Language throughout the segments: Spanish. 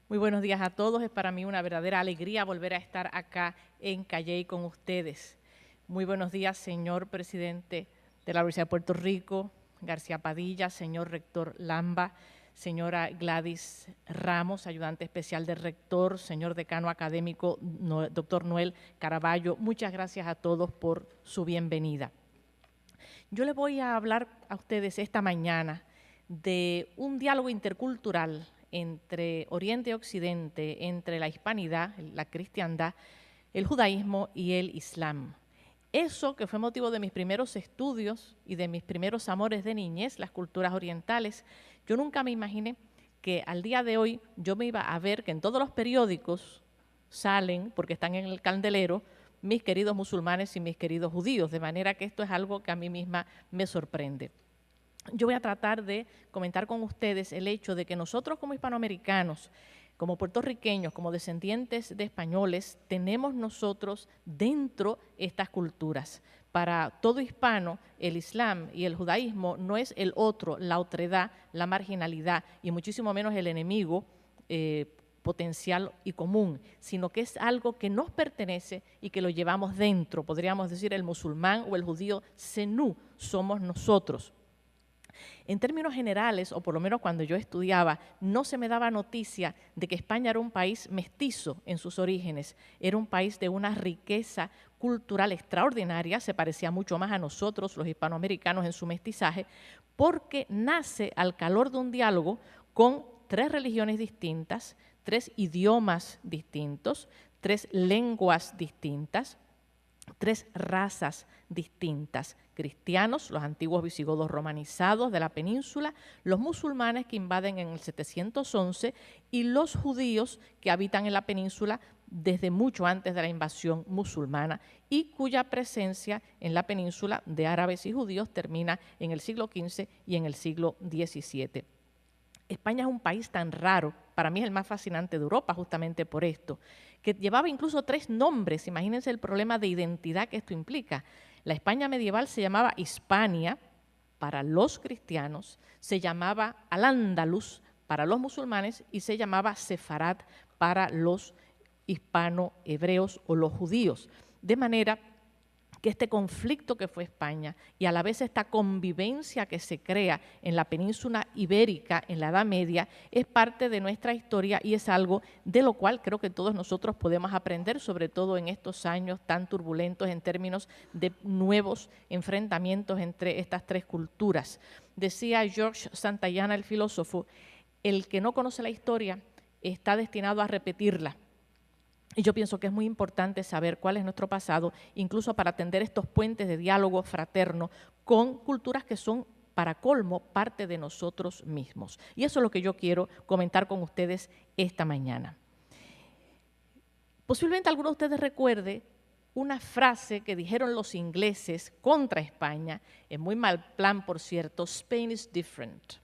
Muy buenos días a todos. Es para mí una verdadera alegría volver a estar acá en Calley con ustedes. Muy buenos días, señor presidente de la Universidad de Puerto Rico, García Padilla, señor rector Lamba, señora Gladys Ramos, ayudante especial del rector, señor decano académico, doctor Noel Caraballo. Muchas gracias a todos por su bienvenida. Yo les voy a hablar a ustedes esta mañana de un diálogo intercultural entre Oriente y Occidente, entre la hispanidad, la cristiandad, el judaísmo y el islam. Eso que fue motivo de mis primeros estudios y de mis primeros amores de niñez, las culturas orientales, yo nunca me imaginé que al día de hoy yo me iba a ver que en todos los periódicos salen, porque están en el candelero, mis queridos musulmanes y mis queridos judíos, de manera que esto es algo que a mí misma me sorprende. Yo voy a tratar de comentar con ustedes el hecho de que nosotros como hispanoamericanos, como puertorriqueños, como descendientes de españoles, tenemos nosotros dentro estas culturas. Para todo hispano, el islam y el judaísmo no es el otro, la otredad, la marginalidad y muchísimo menos el enemigo potencial y común, sino que es algo que nos pertenece y que lo llevamos dentro. Podríamos decir el musulmán o el judío zenú, somos nosotros. En términos generales, o por lo menos cuando yo estudiaba, no se me daba noticia de que España era un país mestizo en sus orígenes, era un país de una riqueza cultural extraordinaria, se parecía mucho más a nosotros, los hispanoamericanos, en su mestizaje, porque nace al calor de un diálogo con 3 religiones distintas, 3 idiomas distintos, 3 lenguas distintas, 3 razas distintas: cristianos, los antiguos visigodos romanizados de la península, los musulmanes que invaden en el 711 y los judíos que habitan en la península desde mucho antes de la invasión musulmana y cuya presencia en la península de árabes y judíos termina en el siglo XV y en el siglo XVII. España es un país tan raro, para mí es el más fascinante de Europa justamente por esto, que llevaba incluso 3 nombres. Imagínense el problema de identidad que esto implica. La España medieval se llamaba Hispania para los cristianos, se llamaba Al-Ándalus para los musulmanes y se llamaba Sefarad para los hispano-hebreos o los judíos. De manera que este conflicto que fue España y a la vez esta convivencia que se crea en la península ibérica en la Edad Media es parte de nuestra historia y es algo de lo cual creo que todos nosotros podemos aprender, sobre todo en estos años tan turbulentos en términos de nuevos enfrentamientos entre estas 3 culturas. Decía George Santayana, el filósofo, el que no conoce la historia está destinado a repetirla. Y yo pienso que es muy importante saber cuál es nuestro pasado, incluso para tender estos puentes de diálogo fraterno con culturas que son, para colmo, parte de nosotros mismos. Y eso es lo que yo quiero comentar con ustedes esta mañana. Posiblemente alguno de ustedes recuerde una frase que dijeron los ingleses contra España, en muy mal plan, por cierto: Spain is different.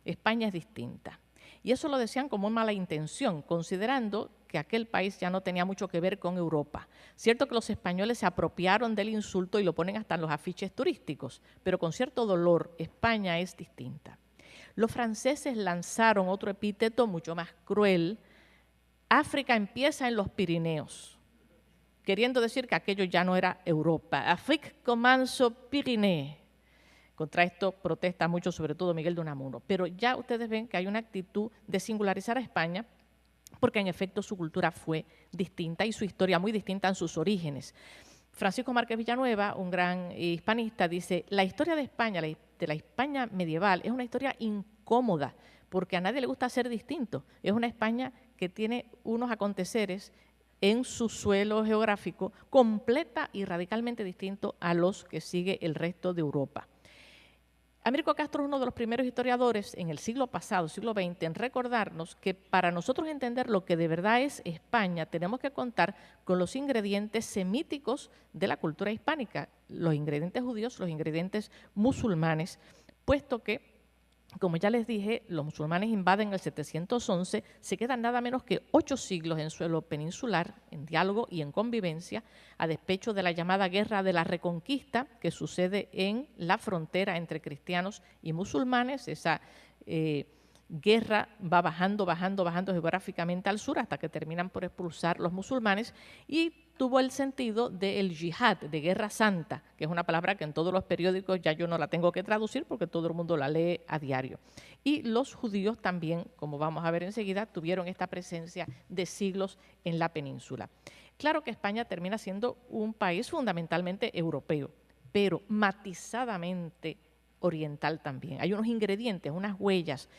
España es distinta. Y eso lo decían con muy mala intención, considerando que aquel país ya no tenía mucho que ver con Europa. Cierto que los españoles se apropiaron del insulto y lo ponen hasta en los afiches turísticos, pero con cierto dolor: España es distinta. Los franceses lanzaron otro epíteto mucho más cruel: África empieza en los Pirineos, queriendo decir que aquello ya no era Europa. Afrique commence aux Pyrénées. Contra esto protesta mucho, sobre todo Miguel de Unamuno. Pero ya ustedes ven que hay una actitud de singularizar a España, porque en efecto su cultura fue distinta y su historia muy distinta en sus orígenes. Francisco Márquez Villanueva, un gran hispanista, dice: la historia de España, de la España medieval, es una historia incómoda, porque a nadie le gusta ser distinto. Es una España que tiene unos aconteceres en su suelo geográfico completa y radicalmente distinto a los que sigue el resto de Europa. Américo Castro es uno de los primeros historiadores en el siglo pasado, siglo XX, en recordarnos que para nosotros entender lo que de verdad es España, tenemos que contar con los ingredientes semíticos de la cultura hispánica, los ingredientes judíos, los ingredientes musulmanes, puesto que, como ya les dije, los musulmanes invaden el 711, se quedan nada menos que 8 siglos en suelo peninsular, en diálogo y en convivencia, a despecho de la llamada Guerra de la Reconquista, que sucede en la frontera entre cristianos y musulmanes, esa guerra va bajando geográficamente al sur hasta que terminan por expulsar los musulmanes, y tuvo el sentido del yihad, de guerra santa, que es una palabra que en todos los periódicos ya yo no la tengo que traducir porque todo el mundo la lee a diario. Y los judíos también, como vamos a ver enseguida, tuvieron esta presencia de siglos en la península. Claro que España termina siendo un país fundamentalmente europeo, pero matizadamente oriental también. Hay unos ingredientes, unas huellas,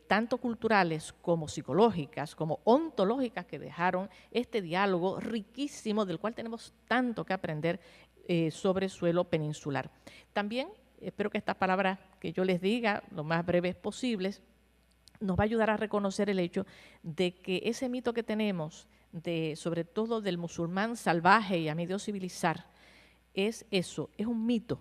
tanto culturales como psicológicas, como ontológicas, que dejaron este diálogo riquísimo del cual tenemos tanto que aprender sobre suelo peninsular. También espero que estas palabras que yo les diga, lo más breves posibles, nos va a ayudar a reconocer el hecho de que ese mito que tenemos, sobre todo del musulmán salvaje y a medio civilizar, es eso, es un mito,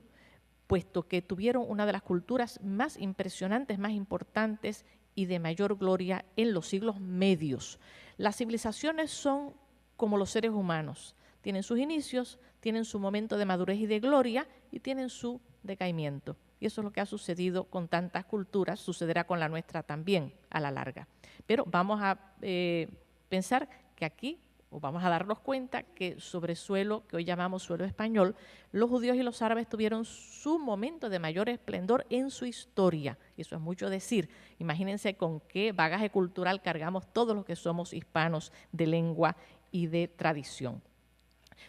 puesto que tuvieron una de las culturas más impresionantes, más importantes y de mayor gloria en los siglos medios. Las civilizaciones son como los seres humanos, tienen sus inicios, tienen su momento de madurez y de gloria y tienen su decaimiento. Y eso es lo que ha sucedido con tantas culturas, sucederá con la nuestra también a la larga. Pero vamos a pensar que aquí, o vamos a darnos cuenta que sobre suelo que hoy llamamos suelo español, los judíos y los árabes tuvieron su momento de mayor esplendor en su historia. Y eso es mucho decir. Imagínense con qué bagaje cultural cargamos todos los que somos hispanos de lengua y de tradición.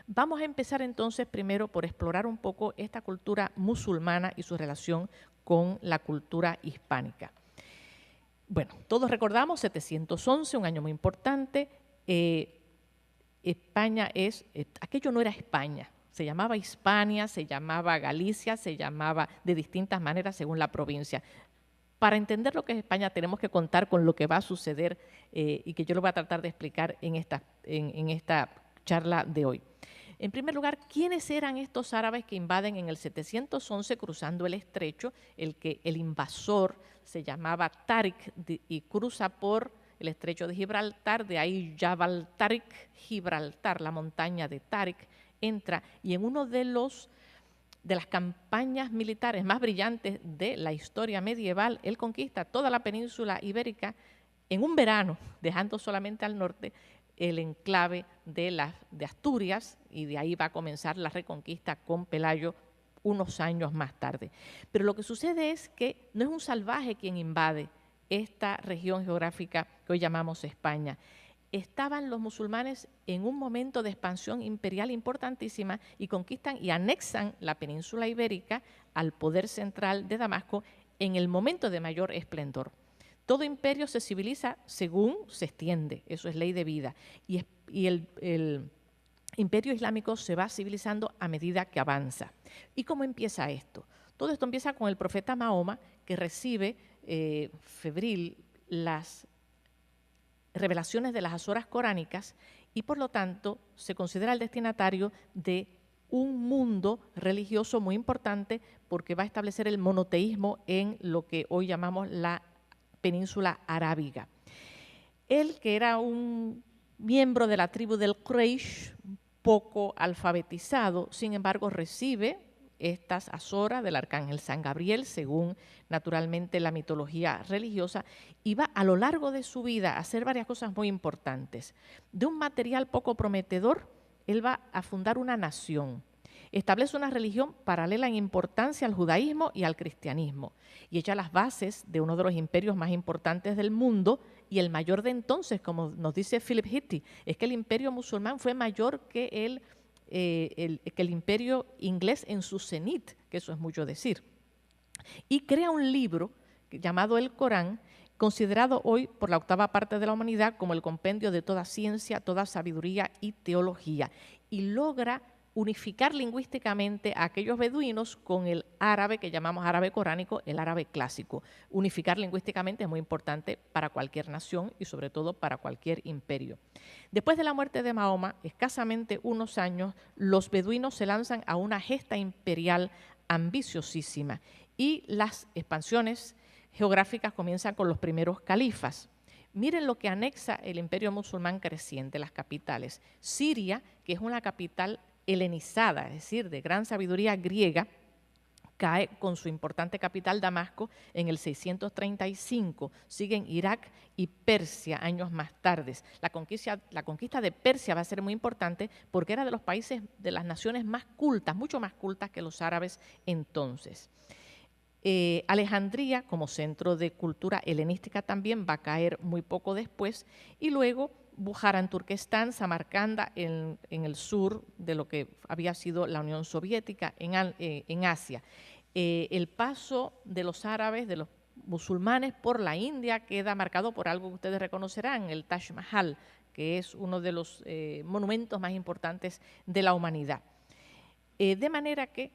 Vamos a empezar entonces primero por explorar un poco esta cultura musulmana y su relación con la cultura hispánica. Bueno, todos recordamos 711, un año muy importante. España aquello no era España, se llamaba Hispania, se llamaba Galicia, se llamaba de distintas maneras según la provincia. Para entender lo que es España tenemos que contar con lo que va a suceder y que yo lo voy a tratar de explicar en esta charla de hoy. En primer lugar, ¿quiénes eran estos árabes que invaden en el 711 cruzando el estrecho? El invasor se llamaba Tariq y cruza por el estrecho de Gibraltar, de ahí Jabal Tariq, Gibraltar, la montaña de Tariq, entra y en uno de las campañas militares más brillantes de la historia medieval, él conquista toda la península ibérica en un verano, dejando solamente al norte el enclave de Asturias, y de ahí va a comenzar la reconquista con Pelayo unos años más tarde. Pero lo que sucede es que no es un salvaje quien invade esta región geográfica que hoy llamamos España. Estaban los musulmanes en un momento de expansión imperial importantísima y conquistan y anexan la península ibérica al poder central de Damasco en el momento de mayor esplendor. Todo imperio se civiliza según se extiende, eso es ley de vida, y el imperio islámico se va civilizando a medida que avanza. ¿Y cómo empieza esto? Todo esto empieza con el profeta Mahoma, que recibe febril las revelaciones de las azoras coránicas y por lo tanto se considera el destinatario de un mundo religioso muy importante, porque va a establecer el monoteísmo en lo que hoy llamamos la península arábiga. Él, que era un miembro de la tribu del Quraysh, poco alfabetizado, sin embargo recibe estas azoras del arcángel San Gabriel, según naturalmente la mitología religiosa, y va a lo largo de su vida a hacer varias cosas muy importantes. De un material poco prometedor, él va a fundar una nación. Establece una religión paralela en importancia al judaísmo y al cristianismo y echa las bases de uno de los imperios más importantes del mundo y el mayor de entonces, como nos dice Philip Hitti, es que el imperio musulmán fue mayor que el imperio inglés en su cenit, que eso es mucho decir. Y crea un libro llamado el Corán, considerado hoy por la octava parte de la humanidad como el compendio de toda ciencia, toda sabiduría y teología, y logra unificar lingüísticamente a aquellos beduinos con el árabe que llamamos árabe coránico, el árabe clásico. Unificar lingüísticamente es muy importante para cualquier nación y sobre todo para cualquier imperio. Después de la muerte de Mahoma, escasamente unos años, los beduinos se lanzan a una gesta imperial ambiciosísima y las expansiones geográficas comienzan con los primeros califas. Miren lo que anexa el imperio musulmán creciente, las capitales. Siria, que es una capital helenizada, es decir, de gran sabiduría griega, cae con su importante capital Damasco en el 635. Siguen Irak y Persia años más tarde. La conquista de Persia va a ser muy importante porque era de los países, de las naciones más cultas, mucho más cultas que los árabes entonces. Alejandría, como centro de cultura helenística, también va a caer muy poco después, y luego Bujara en Turquestán, Samarcanda en el sur de lo que había sido la Unión Soviética en Asia. El paso de los árabes, de los musulmanes por la India queda marcado por algo que ustedes reconocerán, el Taj Mahal, que es uno de los monumentos más importantes de la humanidad. De manera que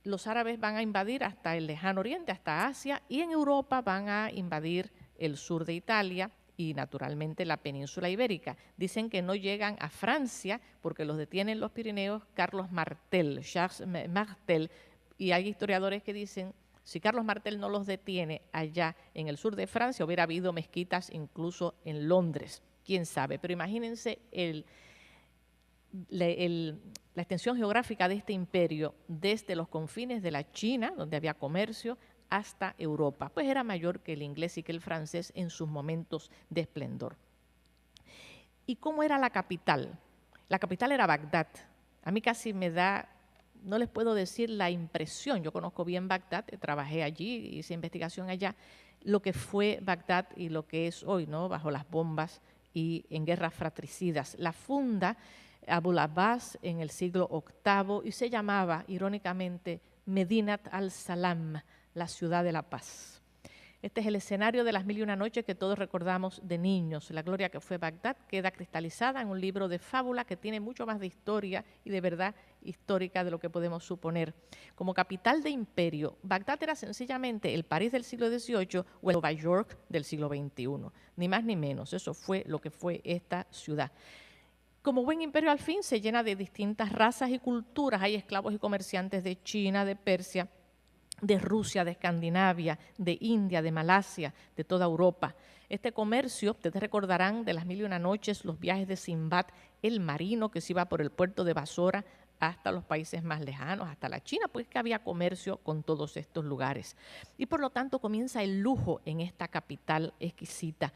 los árabes van a invadir hasta el lejano oriente, hasta Asia, y en Europa van a invadir el sur de Italia y naturalmente la península ibérica. Dicen que no llegan a Francia porque los detienen los Pirineos Carlos Martel, Charles Martel, y hay historiadores que dicen, si Carlos Martel no los detiene allá en el sur de Francia, hubiera habido mezquitas incluso en Londres, quién sabe. Pero imagínense la extensión geográfica de este imperio desde los confines de la China, donde había comercio, hasta Europa. Pues era mayor que el inglés y que el francés en sus momentos de esplendor. ¿Y cómo era la capital? La capital era Bagdad. A mí casi me da, no les puedo decir la impresión, yo conozco bien Bagdad, trabajé allí, hice investigación allá, lo que fue Bagdad y lo que es hoy, ¿no? Bajo las bombas y en guerras fratricidas. La funda Abul Abbas en el siglo VIII y se llamaba, irónicamente, Medinat al-Salam, la ciudad de la paz. Este es el escenario de las mil y una noches que todos recordamos de niños. La gloria que fue Bagdad queda cristalizada en un libro de fábula que tiene mucho más de historia y de verdad histórica de lo que podemos suponer. Como capital de imperio, Bagdad era sencillamente el París del siglo XVIII o el Nueva York del siglo XXI. Ni más ni menos, eso fue lo que fue esta ciudad. Como buen imperio al fin se llena de distintas razas y culturas. Hay esclavos y comerciantes de China, de Persia, de Rusia, de Escandinavia, de India, de Malasia, de toda Europa. Este comercio, ustedes recordarán de las mil y una noches, los viajes de Simbad, el marino que se iba por el puerto de Basora hasta los países más lejanos, hasta la China, pues que había comercio con todos estos lugares. Y por lo tanto comienza el lujo en esta capital exquisita.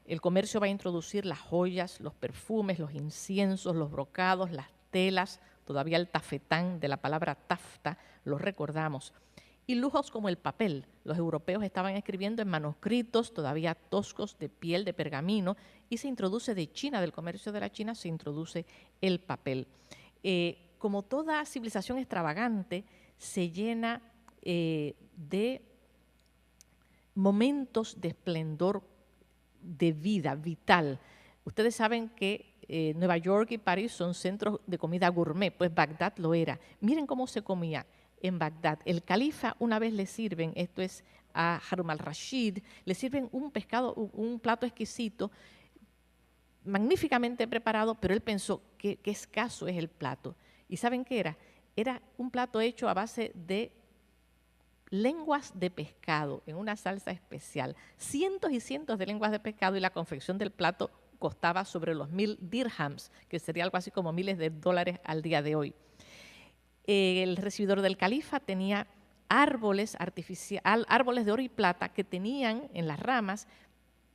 El comercio va a introducir las joyas, los perfumes, los inciensos, los brocados, las telas, todavía el tafetán de la palabra tafta, lo recordamos. Y lujos como el papel. Los europeos estaban escribiendo en manuscritos todavía toscos de piel de pergamino y se introduce de China, del comercio de la China, se introduce el papel. Como toda civilización extravagante, se llena de momentos de esplendor, de vida vital. Ustedes saben que Nueva York y París son centros de comida gourmet, pues Bagdad lo era. Miren cómo se comía en Bagdad. El califa una vez le sirven, esto es a Harun al-Rashid, le sirven un pescado, un plato exquisito, magníficamente preparado, pero él pensó que escaso es el plato. ¿Y saben qué era? Era un plato hecho a base de lenguas de pescado en una salsa especial, cientos y cientos de lenguas de pescado, y la confección del plato costaba sobre los 1000 dirhams, que sería algo así como miles de dólares al día de hoy. El recibidor del califa tenía árboles de oro y plata que tenían en las ramas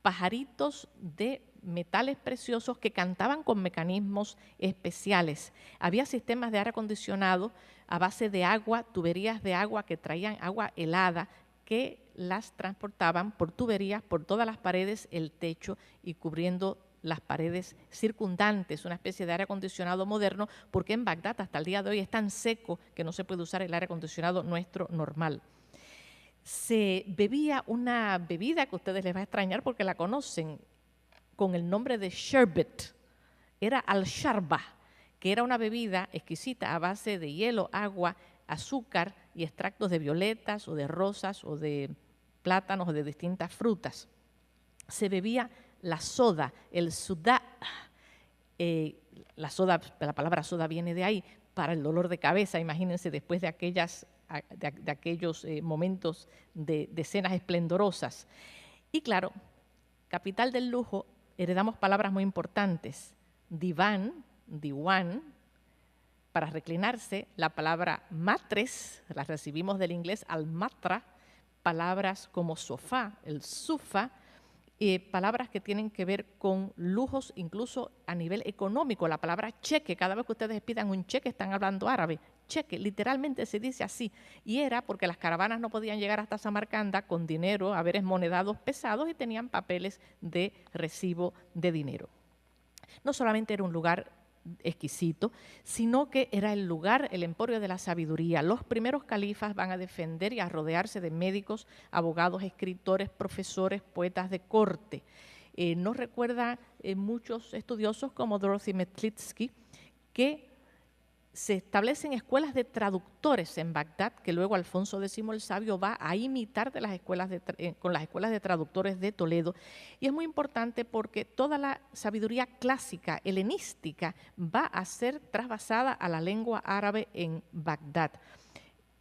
pajaritos de metales preciosos que cantaban con mecanismos especiales. Había sistemas de aire acondicionado a base de agua, tuberías de agua que traían agua helada, que las transportaban por tuberías por todas las paredes, el techo y cubriendo las paredes circundantes, una especie de aire acondicionado moderno, porque en Bagdad hasta el día de hoy es tan seco que no se puede usar el aire acondicionado nuestro normal. Se bebía una bebida que a ustedes les va a extrañar porque la conocen con el nombre de sherbet. Era al-sharba, que era una bebida exquisita a base de hielo, agua, azúcar y extractos de violetas o de rosas o de plátanos o de distintas frutas. Se bebía la soda, el sudá. La soda, la palabra soda viene de ahí, para el dolor de cabeza, imagínense, después de aquellos momentos de cenas esplendorosas. Y claro, capital del lujo, heredamos palabras muy importantes. Divan, para reclinarse, la palabra matres, la recibimos del inglés almatra, palabras como sofá, el sufa, palabras que tienen que ver con lujos incluso a nivel económico. La palabra cheque, cada vez que ustedes pidan un cheque están hablando árabe. Cheque, literalmente se dice así. Y era porque las caravanas no podían llegar hasta Samarcanda con dinero, haberes monedados pesados y tenían papeles de recibo de dinero. No solamente era un lugar exquisito, sino que era el lugar, el emporio de la sabiduría. Los primeros califas van a defender y a rodearse de médicos, abogados, escritores, profesores, poetas de corte. Nos recuerda muchos estudiosos como Dorothy Metlitsky que se establecen escuelas de traductores en Bagdad, que luego Alfonso X el Sabio va a imitar de las escuelas con las escuelas de traductores de Toledo. Y es muy importante porque toda la sabiduría clásica, helenística, va a ser trasvasada a la lengua árabe en Bagdad.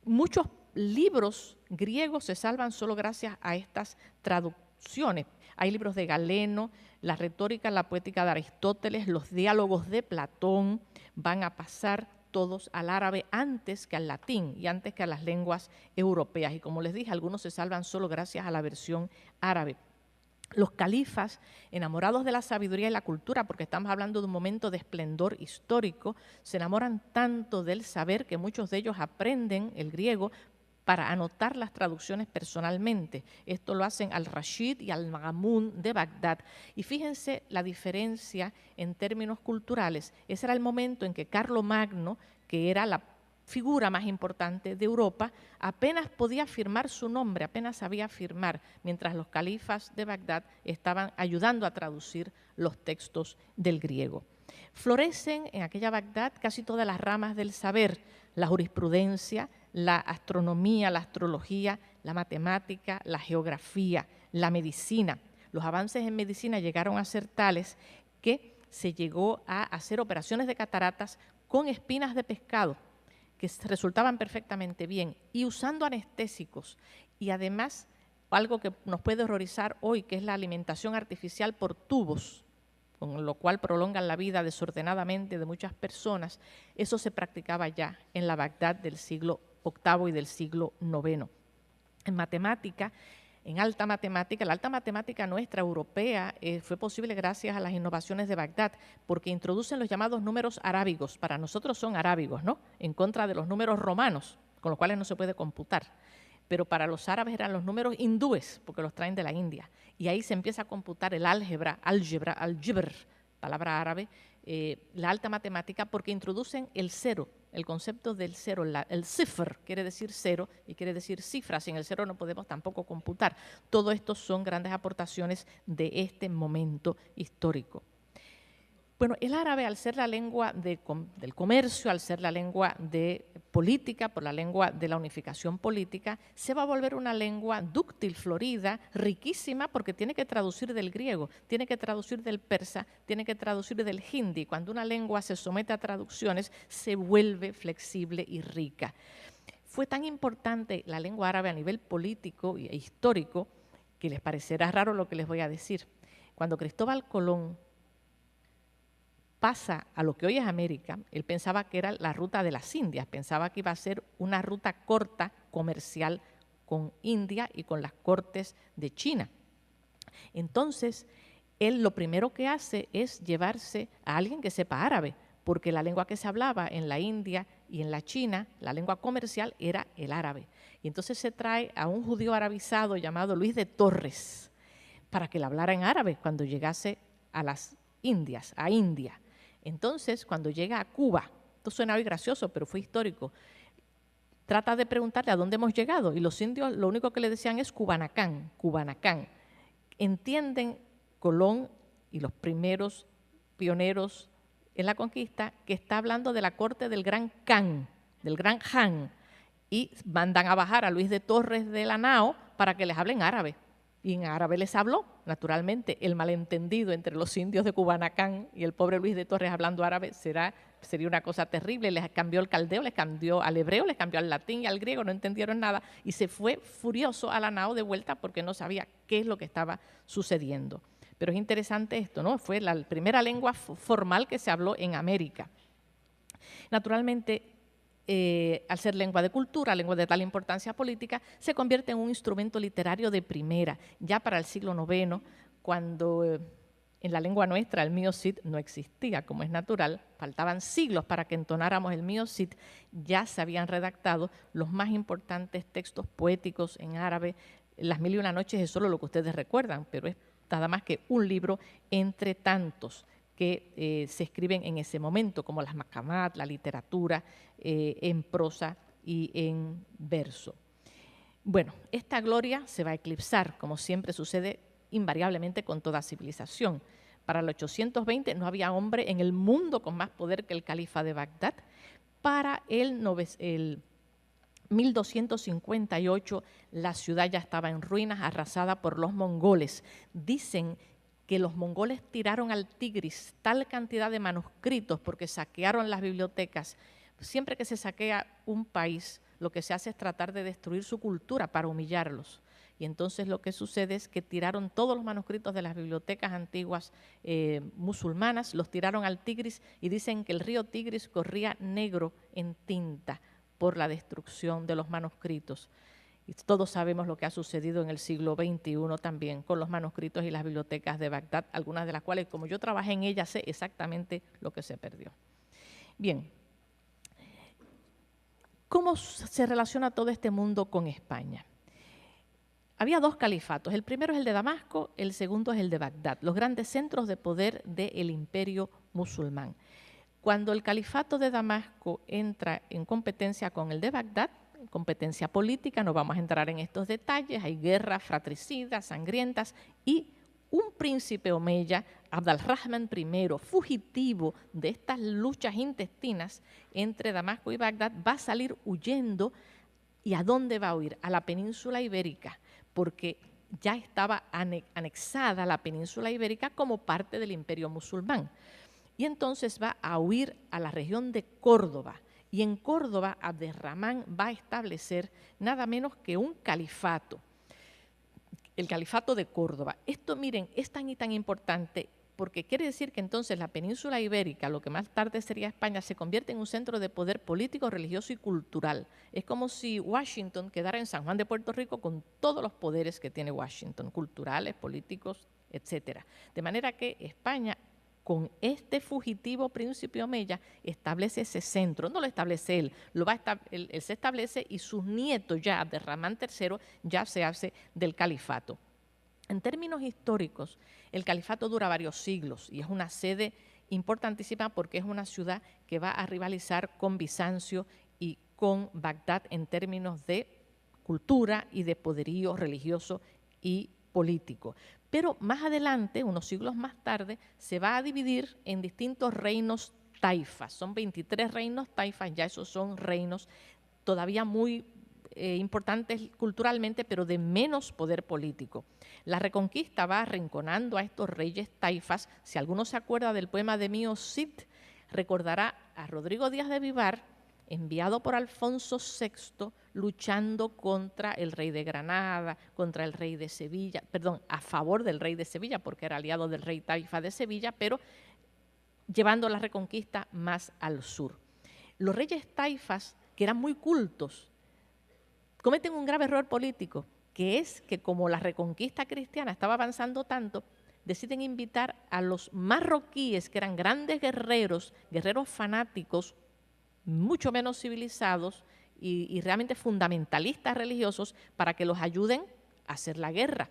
Muchos libros griegos se salvan solo gracias a estas traducciones. Hay libros de Galeno, la retórica, la poética de Aristóteles, los diálogos de Platón van a pasar todos al árabe antes que al latín y antes que a las lenguas europeas. Y como les dije, algunos se salvan solo gracias a la versión árabe. Los califas, enamorados de la sabiduría y la cultura, porque estamos hablando de un momento de esplendor histórico, se enamoran tanto del saber que muchos de ellos aprenden el griego para anotar las traducciones personalmente. Esto lo hacen al-Rashid y al-Ma'mun de Bagdad. Y fíjense la diferencia en términos culturales. Ese era el momento en que Carlomagno, que era la figura más importante de Europa, apenas podía firmar su nombre, apenas sabía firmar, mientras los califas de Bagdad estaban ayudando a traducir los textos del griego. Florecen en aquella Bagdad casi todas las ramas del saber, la jurisprudencia, la astronomía, la astrología, la matemática, la geografía, la medicina. Los avances en medicina llegaron a ser tales que se llegó a hacer operaciones de cataratas con espinas de pescado que resultaban perfectamente bien y usando anestésicos. Y además, algo que nos puede horrorizar hoy, que es la alimentación artificial por tubos, con lo cual prolongan la vida desordenadamente de muchas personas, eso se practicaba ya en la Bagdad del siglo VIII y del siglo IX. En matemática, en alta matemática, la alta matemática nuestra europea fue posible gracias a las innovaciones de Bagdad, porque introducen los llamados números arábigos. Para nosotros son arábigos, ¿no? En contra de los números romanos, con los cuales no se puede computar. Pero para los árabes eran los números hindúes, porque los traen de la India. Y ahí se empieza a computar el álgebra, al-jibr, palabra árabe, la alta matemática, porque introducen el cero, el concepto del cero. El cifr quiere decir cero y quiere decir cifra. Sin el cero no podemos tampoco computar. Todo esto son grandes aportaciones de este momento histórico. Bueno, el árabe, al ser la lengua del comercio, al ser la lengua de política, por la lengua de la unificación política, se va a volver una lengua dúctil, florida, riquísima, porque tiene que traducir del griego, tiene que traducir del persa, tiene que traducir del hindi. Cuando una lengua se somete a traducciones, se vuelve flexible y rica. Fue tan importante la lengua árabe a nivel político e histórico que les parecerá raro lo que les voy a decir. Cuando Cristóbal Colón pasa a lo que hoy es América, él pensaba que era la ruta de las Indias, pensaba que iba a ser una ruta corta comercial con India y con las cortes de China. Entonces, él lo primero que hace es llevarse a alguien que sepa árabe, porque la lengua que se hablaba en la India y en la China, la lengua comercial era el árabe. Y entonces se trae a un judío arabizado llamado Luis de Torres para que le hablara en árabe cuando llegase a las Indias, a India. Entonces, cuando llega a Cuba, esto suena hoy gracioso, pero fue histórico, trata de preguntarle a dónde hemos llegado y los indios lo único que le decían es Cubanacán, Cubanacán. Entienden Colón y los primeros pioneros en la conquista que está hablando de la corte del gran Khan, del gran Han, y mandan a bajar a Luis de Torres de la Nao para que les hablen árabe. Y en árabe les habló, naturalmente, el malentendido entre los indios de Cubanacán y el pobre Luis de Torres hablando árabe sería una cosa terrible. Les cambió el caldeo, les cambió al hebreo, les cambió al latín y al griego, no entendieron nada y se fue furioso a la nao de vuelta porque no sabía qué es lo que estaba sucediendo. Pero es interesante esto, ¿no? Fue la primera lengua formal que se habló en América. Naturalmente, al ser lengua de cultura, lengua de tal importancia política, se convierte en un instrumento literario de primera. Ya para el siglo IX, cuando en la lengua nuestra el Mio Cid no existía, como es natural, faltaban siglos para que entonáramos el Mio Cid, ya se habían redactado los más importantes textos poéticos en árabe. Las Mil y una Noches es solo lo que ustedes recuerdan, pero es nada más que un libro entre tantos que se escriben en ese momento, como las maqamat, la literatura en prosa y en verso. Bueno, esta gloria se va a eclipsar, como siempre sucede invariablemente con toda civilización. Para el 820 no había hombre en el mundo con más poder que el califa de Bagdad. Para el 1258 la ciudad ya estaba en ruinas, arrasada por los mongoles. Dicen que los mongoles tiraron al Tigris tal cantidad de manuscritos porque saquearon las bibliotecas. Siempre que se saquea un país, lo que se hace es tratar de destruir su cultura para humillarlos. Y entonces lo que sucede es que tiraron todos los manuscritos de las bibliotecas antiguas musulmanas, los tiraron al Tigris y dicen que el río Tigris corría negro en tinta por la destrucción de los manuscritos. Y todos sabemos lo que ha sucedido en el siglo XXI también con los manuscritos y las bibliotecas de Bagdad, algunas de las cuales, como yo trabajé en ellas, sé exactamente lo que se perdió. Bien, ¿cómo se relaciona todo este mundo con España? Había dos califatos, el primero es el de Damasco, el segundo es el de Bagdad, los grandes centros de poder del imperio musulmán. Cuando el califato de Damasco entra en competencia con el de Bagdad, competencia política, no vamos a entrar en estos detalles, hay guerras fratricidas, sangrientas, y un príncipe omeya, Abd al-Rahman I, fugitivo de estas luchas intestinas entre Damasco y Bagdad, va a salir huyendo. ¿Y a dónde va a huir? A la península ibérica, porque ya estaba anexada la península ibérica como parte del imperio musulmán. Y entonces va a huir a la región de Córdoba. Y en Córdoba, Abderramán va a establecer nada menos que un califato, el califato de Córdoba. Esto, miren, es tan y tan importante porque quiere decir que entonces la península ibérica, lo que más tarde sería España, se convierte en un centro de poder político, religioso y cultural. Es como si Washington quedara en San Juan de Puerto Rico con todos los poderes que tiene Washington, culturales, políticos, etcétera. De manera que España, con este fugitivo príncipe omeya, establece ese centro. No lo establece él, él se establece y sus nietos ya, Abderramán III, ya se hace del califato. En términos históricos, el califato dura varios siglos y es una sede importantísima porque es una ciudad que va a rivalizar con Bizancio y con Bagdad en términos de cultura y de poderío religioso y político. Pero más adelante, unos siglos más tarde, se va a dividir en distintos reinos taifas. Son 23 reinos taifas, ya esos son reinos todavía muy importantes culturalmente, pero de menos poder político. La Reconquista va arrinconando a estos reyes taifas. Si alguno se acuerda del poema de Mio Cid, recordará a Rodrigo Díaz de Vivar, enviado por Alfonso VI, luchando contra el rey de Granada, contra el rey de Sevilla, perdón, a favor del rey de Sevilla, porque era aliado del rey taifa de Sevilla, pero llevando la Reconquista más al sur. Los reyes taifas, que eran muy cultos, cometen un grave error político, que es que como la Reconquista cristiana estaba avanzando tanto, deciden invitar a los marroquíes, que eran grandes guerreros fanáticos, mucho menos civilizados y realmente fundamentalistas religiosos, para que los ayuden a hacer la guerra.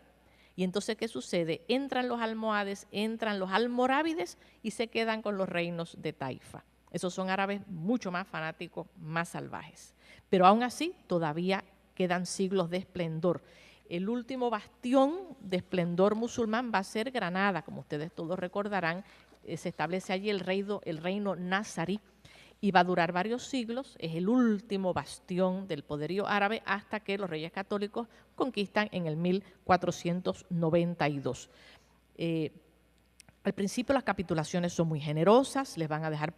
Y entonces, ¿qué sucede? Entran los almohades, entran los almorávides y se quedan con los reinos de Taifa. Esos son árabes mucho más fanáticos, más salvajes. Pero aún así, todavía quedan siglos de esplendor. El último bastión de esplendor musulmán va a ser Granada, como ustedes todos recordarán. Se establece allí el reino nazarí y va a durar varios siglos. Es el último bastión del poderío árabe hasta que los reyes católicos conquistan en el 1492. Al principio las capitulaciones son muy generosas, les van a dejar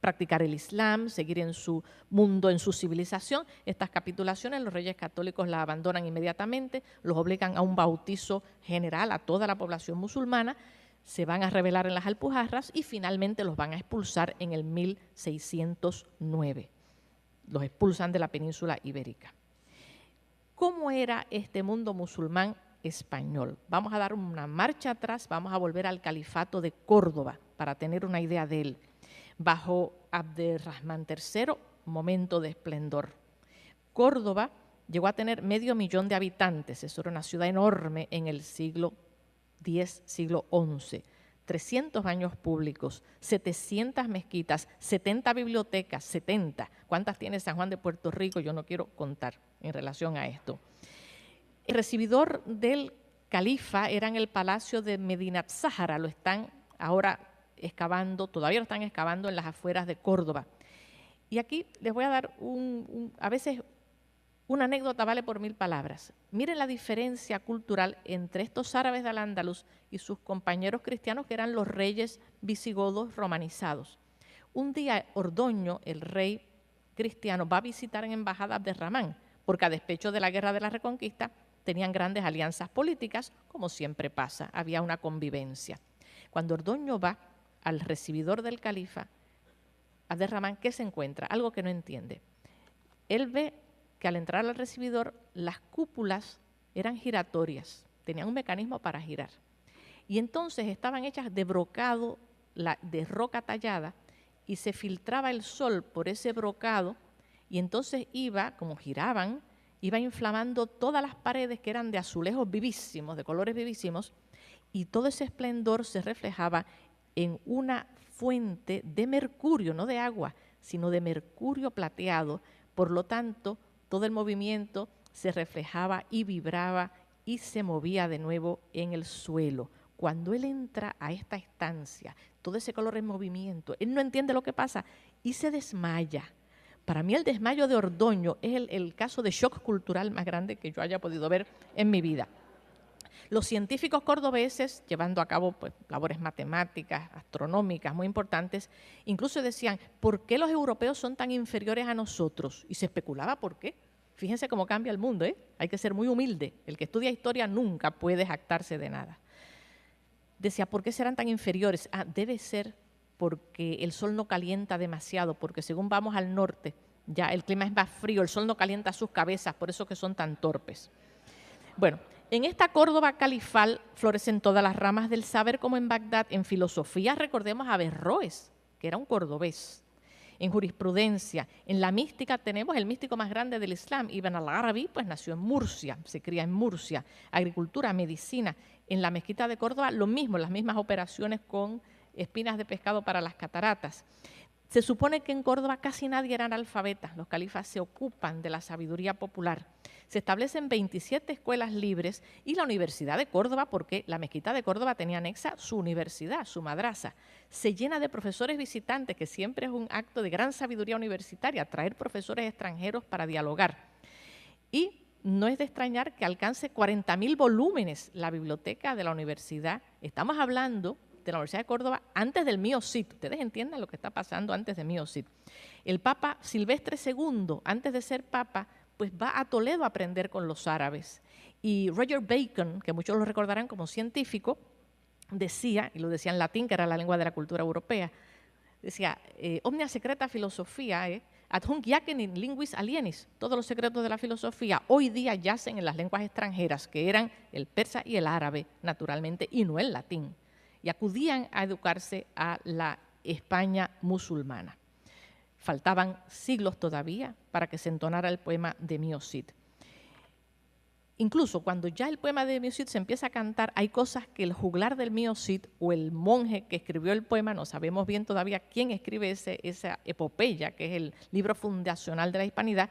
practicar el Islam, seguir en su mundo, en su civilización. Estas capitulaciones los reyes católicos las abandonan inmediatamente, los obligan a un bautizo general a toda la población musulmana. se van a rebelar en las Alpujarras y finalmente los van a expulsar en el 1609. Los expulsan de la península ibérica. ¿Cómo era este mundo musulmán español? Vamos a dar una marcha atrás, vamos a volver al califato de Córdoba para tener una idea de él. Bajo Abderrahmán III, momento de esplendor. Córdoba llegó a tener 500.000 de habitantes, eso era una ciudad enorme en el siglo X, siglo XI. 300 baños públicos, 700 mezquitas, 70 bibliotecas, 70. ¿Cuántas tiene San Juan de Puerto Rico? Yo no quiero contar en relación a esto. El recibidor del califa era en el palacio de Medinat Zahara, lo están ahora excavando, todavía lo están excavando en las afueras de Córdoba. Y aquí les voy a dar a veces una anécdota vale por 1000 palabras. Miren la diferencia cultural entre estos árabes de Al-Ándalus y sus compañeros cristianos que eran los reyes visigodos romanizados. Un día Ordoño, el rey cristiano, va a visitar en embajada a Abderramán, porque a despecho de la guerra de la Reconquista tenían grandes alianzas políticas, como siempre pasa, había una convivencia. Cuando Ordoño va al recibidor del califa, Abderramán, ¿qué se encuentra? Algo que no entiende. Él ve que al entrar al recibidor las cúpulas eran giratorias, tenían un mecanismo para girar. Y entonces estaban hechas de brocado, de roca tallada, y se filtraba el sol por ese brocado, y entonces iba, como giraban, iba inflamando todas las paredes que eran de azulejos vivísimos, de colores vivísimos, y todo ese esplendor se reflejaba en una fuente de mercurio, no de agua, sino de mercurio plateado. Por lo tanto, todo el movimiento se reflejaba y vibraba y se movía de nuevo en el suelo. Cuando él entra a esta estancia, todo ese color en movimiento, él no entiende lo que pasa y se desmaya. Para mí el desmayo de Ordoño es el caso de shock cultural más grande que yo haya podido ver en mi vida. Los científicos cordobeses, llevando a cabo pues, labores matemáticas, astronómicas muy importantes, incluso decían, ¿por qué los europeos son tan inferiores a nosotros? Y se especulaba por qué. Fíjense cómo cambia el mundo, ¿eh? Hay que ser muy humilde. El que estudia historia nunca puede jactarse de nada. Decía, ¿por qué serán tan inferiores? Debe ser porque el sol no calienta demasiado, porque según vamos al norte, ya el clima es más frío, el sol no calienta sus cabezas, por eso que son tan torpes. Bueno, en esta Córdoba califal florecen todas las ramas del saber, como en Bagdad. En filosofía recordemos a Averroes, que era un cordobés. En jurisprudencia, en la mística tenemos el místico más grande del Islam, Ibn al-Arabi, pues nació en Murcia, se cría en Murcia. Agricultura, medicina. En la mezquita de Córdoba lo mismo, las mismas operaciones con espinas de pescado para las cataratas. Se supone que en Córdoba casi nadie era analfabeta, los califas se ocupan de la sabiduría popular. Se establecen 27 escuelas libres y la Universidad de Córdoba, porque la mezquita de Córdoba tenía anexa su universidad, su madrasa, se llena de profesores visitantes, que siempre es un acto de gran sabiduría universitaria, traer profesores extranjeros para dialogar. Y no es de extrañar que alcance 40.000 volúmenes la biblioteca de la universidad. Estamos hablando de la Universidad de Córdoba antes del Mío Cid. Ustedes entiendan lo que está pasando antes del Mío Cid. El Papa Silvestre II, antes de ser Papa, pues va a Toledo a aprender con los árabes. Y Roger Bacon, que muchos lo recordarán como científico, decía, y lo decía en latín, que era la lengua de la cultura europea, decía, omnia secreta filosofía, ad hunc yacen in linguis alienis. Todos los secretos de la filosofía hoy día yacen en las lenguas extranjeras, que eran el persa y el árabe, naturalmente, y no el latín. Y acudían a educarse a la España musulmana. Faltaban siglos todavía para que se entonara el poema de Mío Cid. Incluso cuando ya el poema de Mío Cid se empieza a cantar, hay cosas que el juglar del Mío Cid o el monje que escribió el poema, no sabemos bien todavía quién escribe esa epopeya, que es el libro fundacional de la hispanidad,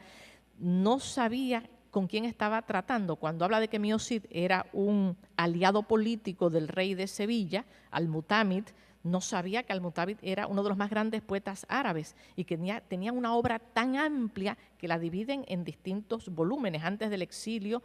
no sabía con quién estaba tratando. Cuando habla de que Mío Cid era un aliado político del rey de Sevilla, Al-Mutámid, no sabía que Al-Mutámid era uno de los más grandes poetas árabes y que tenía una obra tan amplia que la dividen en distintos volúmenes antes del exilio,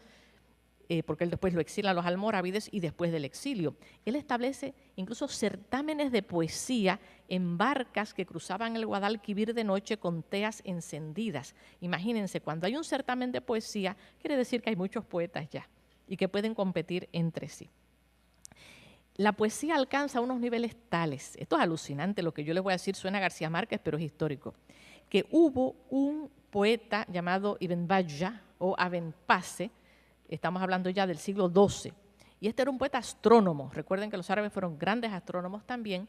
porque él después lo exila a los almorávides y después del exilio. Él establece incluso certámenes de poesía en barcas que cruzaban el Guadalquivir de noche con teas encendidas. Imagínense, cuando hay un certamen de poesía, quiere decir que hay muchos poetas ya y que pueden competir entre sí. La poesía alcanza unos niveles tales, esto es alucinante, lo que yo les voy a decir suena a García Márquez, pero es histórico, que hubo un poeta llamado Ibn Bajjah o Abenpase, estamos hablando ya del siglo XII, y este era un poeta astrónomo. Recuerden que los árabes fueron grandes astrónomos también,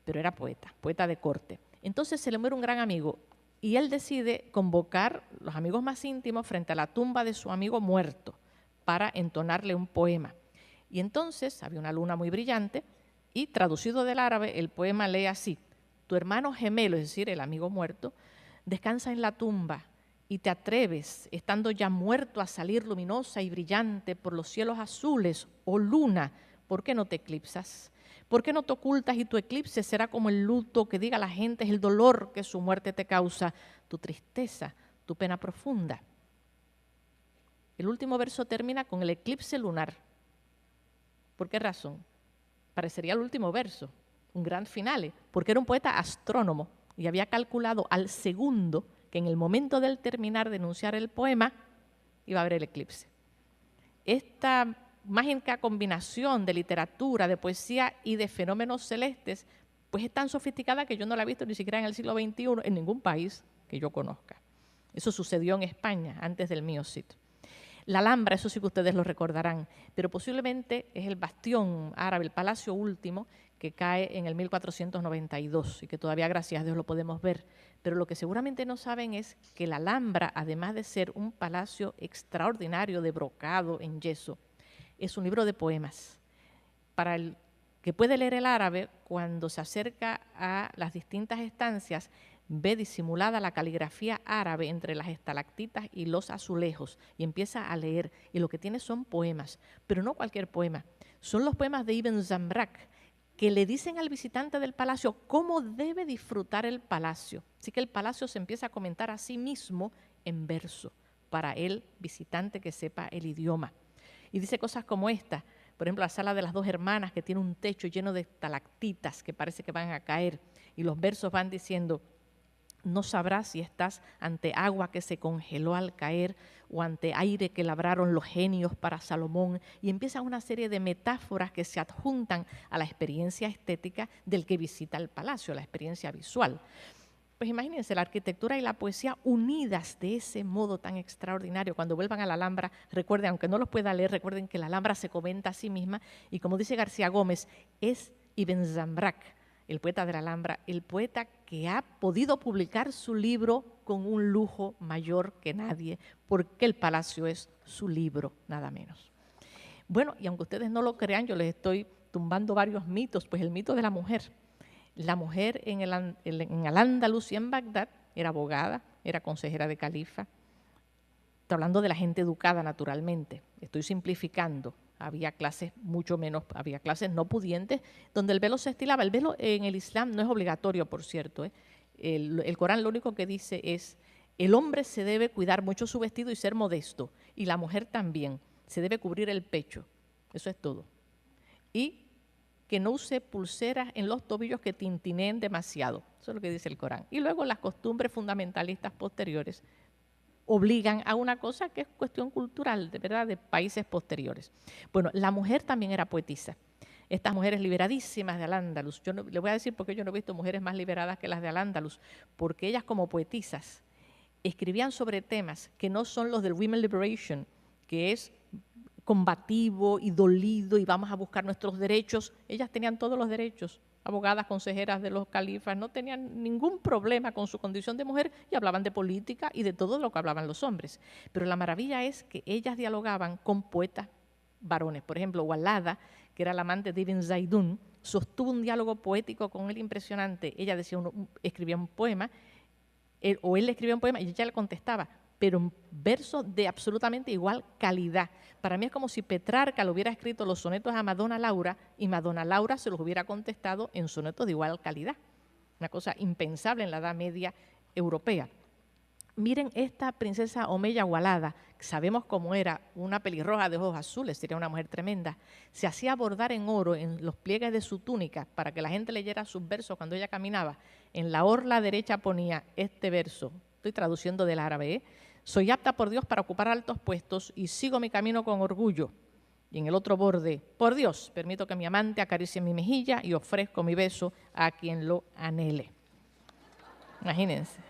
pero era poeta, poeta de corte. Entonces se le muere un gran amigo y él decide convocar los amigos más íntimos frente a la tumba de su amigo muerto para entonarle un poema. Y entonces había una luna muy brillante y traducido del árabe el poema lee así: tu hermano gemelo, es decir, el amigo muerto, descansa en la tumba y te atreves, estando ya muerto, a salir luminosa y brillante por los cielos azules, oh luna, ¿por qué no te eclipsas? ¿Por qué no te ocultas y tu eclipse será como el luto que diga a la gente es el dolor que su muerte te causa, tu tristeza, tu pena profunda? El último verso termina con el eclipse lunar. ¿Por qué razón? Parecería el último verso, un gran finale, porque era un poeta astrónomo y había calculado al segundo que en el momento del terminar de enunciar el poema iba a haber el eclipse. Esta mágica combinación de literatura, de poesía y de fenómenos celestes, pues es tan sofisticada que yo no la he visto ni siquiera en el siglo XXI en ningún país que yo conozca. Eso sucedió en España antes del Miocito. La Alhambra, eso sí que ustedes lo recordarán, pero posiblemente es el bastión árabe, el palacio último, que cae en el 1492 y que todavía, gracias a Dios, lo podemos ver. Pero lo que seguramente no saben es que la Alhambra, además de ser un palacio extraordinario de brocado en yeso, es un libro de poemas. Para el que puede leer el árabe, cuando se acerca a las distintas estancias, ve disimulada la caligrafía árabe entre las estalactitas y los azulejos y empieza a leer. Y lo que tiene son poemas, pero no cualquier poema. Son los poemas de Ibn Zambrak, que le dicen al visitante del palacio cómo debe disfrutar el palacio. Así que el palacio se empieza a comentar a sí mismo en verso, para el visitante que sepa el idioma. Y dice cosas como esta, por ejemplo, la sala de las dos hermanas, que tiene un techo lleno de estalactitas que parece que van a caer, y los versos van diciendo: no sabrás si estás ante agua que se congeló al caer o ante aire que labraron los genios para Salomón. Y empiezan una serie de metáforas que se adjuntan a la experiencia estética del que visita el palacio, la experiencia visual. Pues imagínense la arquitectura y la poesía unidas de ese modo tan extraordinario. Cuando vuelvan a la Alhambra, recuerden, aunque no los pueda leer, recuerden que la Alhambra se comenta a sí misma y, como dice García Gómez, es Ibn Zambrak, el poeta de la Alhambra, el poeta que ha podido publicar su libro con un lujo mayor que nadie, porque el palacio es su libro, nada menos. Bueno, y aunque ustedes no lo crean, yo les estoy tumbando varios mitos, pues el mito de la mujer. La mujer en Al-Ándalus y en Bagdad era abogada, era consejera de califa. Estoy hablando de la gente educada, naturalmente. Estoy simplificando. Había clases mucho menos, había clases no pudientes donde el velo se estilaba. El velo en el Islam no es obligatorio, por cierto. El Corán lo único que dice es: el hombre se debe cuidar mucho su vestido y ser modesto, y la mujer también, se debe cubrir el pecho. Eso es todo. Y que no use pulseras en los tobillos que tintineen demasiado. Eso es lo que dice el Corán. Y luego las costumbres fundamentalistas posteriores obligan a una cosa que es cuestión cultural, de verdad, de países posteriores. Bueno, la mujer también era poetisa. Estas mujeres liberadísimas de Al-Ándalus, yo le voy a decir por qué yo no he visto mujeres más liberadas que las de Al-Ándalus, porque ellas, como poetisas, escribían sobre temas que no son los del Women Liberation, que es combativo y dolido y vamos a buscar nuestros derechos. Ellas tenían todos los derechos. Abogadas, consejeras de los califas, no tenían ningún problema con su condición de mujer y hablaban de política y de todo lo que hablaban los hombres. Pero la maravilla es que ellas dialogaban con poetas varones. Por ejemplo, Walada, que era la amante de Ibn Zaydún, sostuvo un diálogo poético con él impresionante. Ella decía, escribía un poema, o él le escribía un poema y ella le contestaba, pero en versos de absolutamente igual calidad. Para mí es como si Petrarca le hubiera escrito los sonetos a Madonna Laura y Madonna Laura se los hubiera contestado en sonetos de igual calidad. Una cosa impensable en la Edad Media europea. Miren esta princesa Omeya Walada, que sabemos cómo era, una pelirroja de ojos azules, sería una mujer tremenda. Se hacía bordar en oro en los pliegues de su túnica para que la gente leyera sus versos cuando ella caminaba. En la orla derecha ponía este verso, estoy traduciendo del árabe, soy apta por Dios para ocupar altos puestos y sigo mi camino con orgullo. Y en el otro borde, por Dios, permito que mi amante acaricie mi mejilla y ofrezco mi beso a quien lo anhele. Imagínense.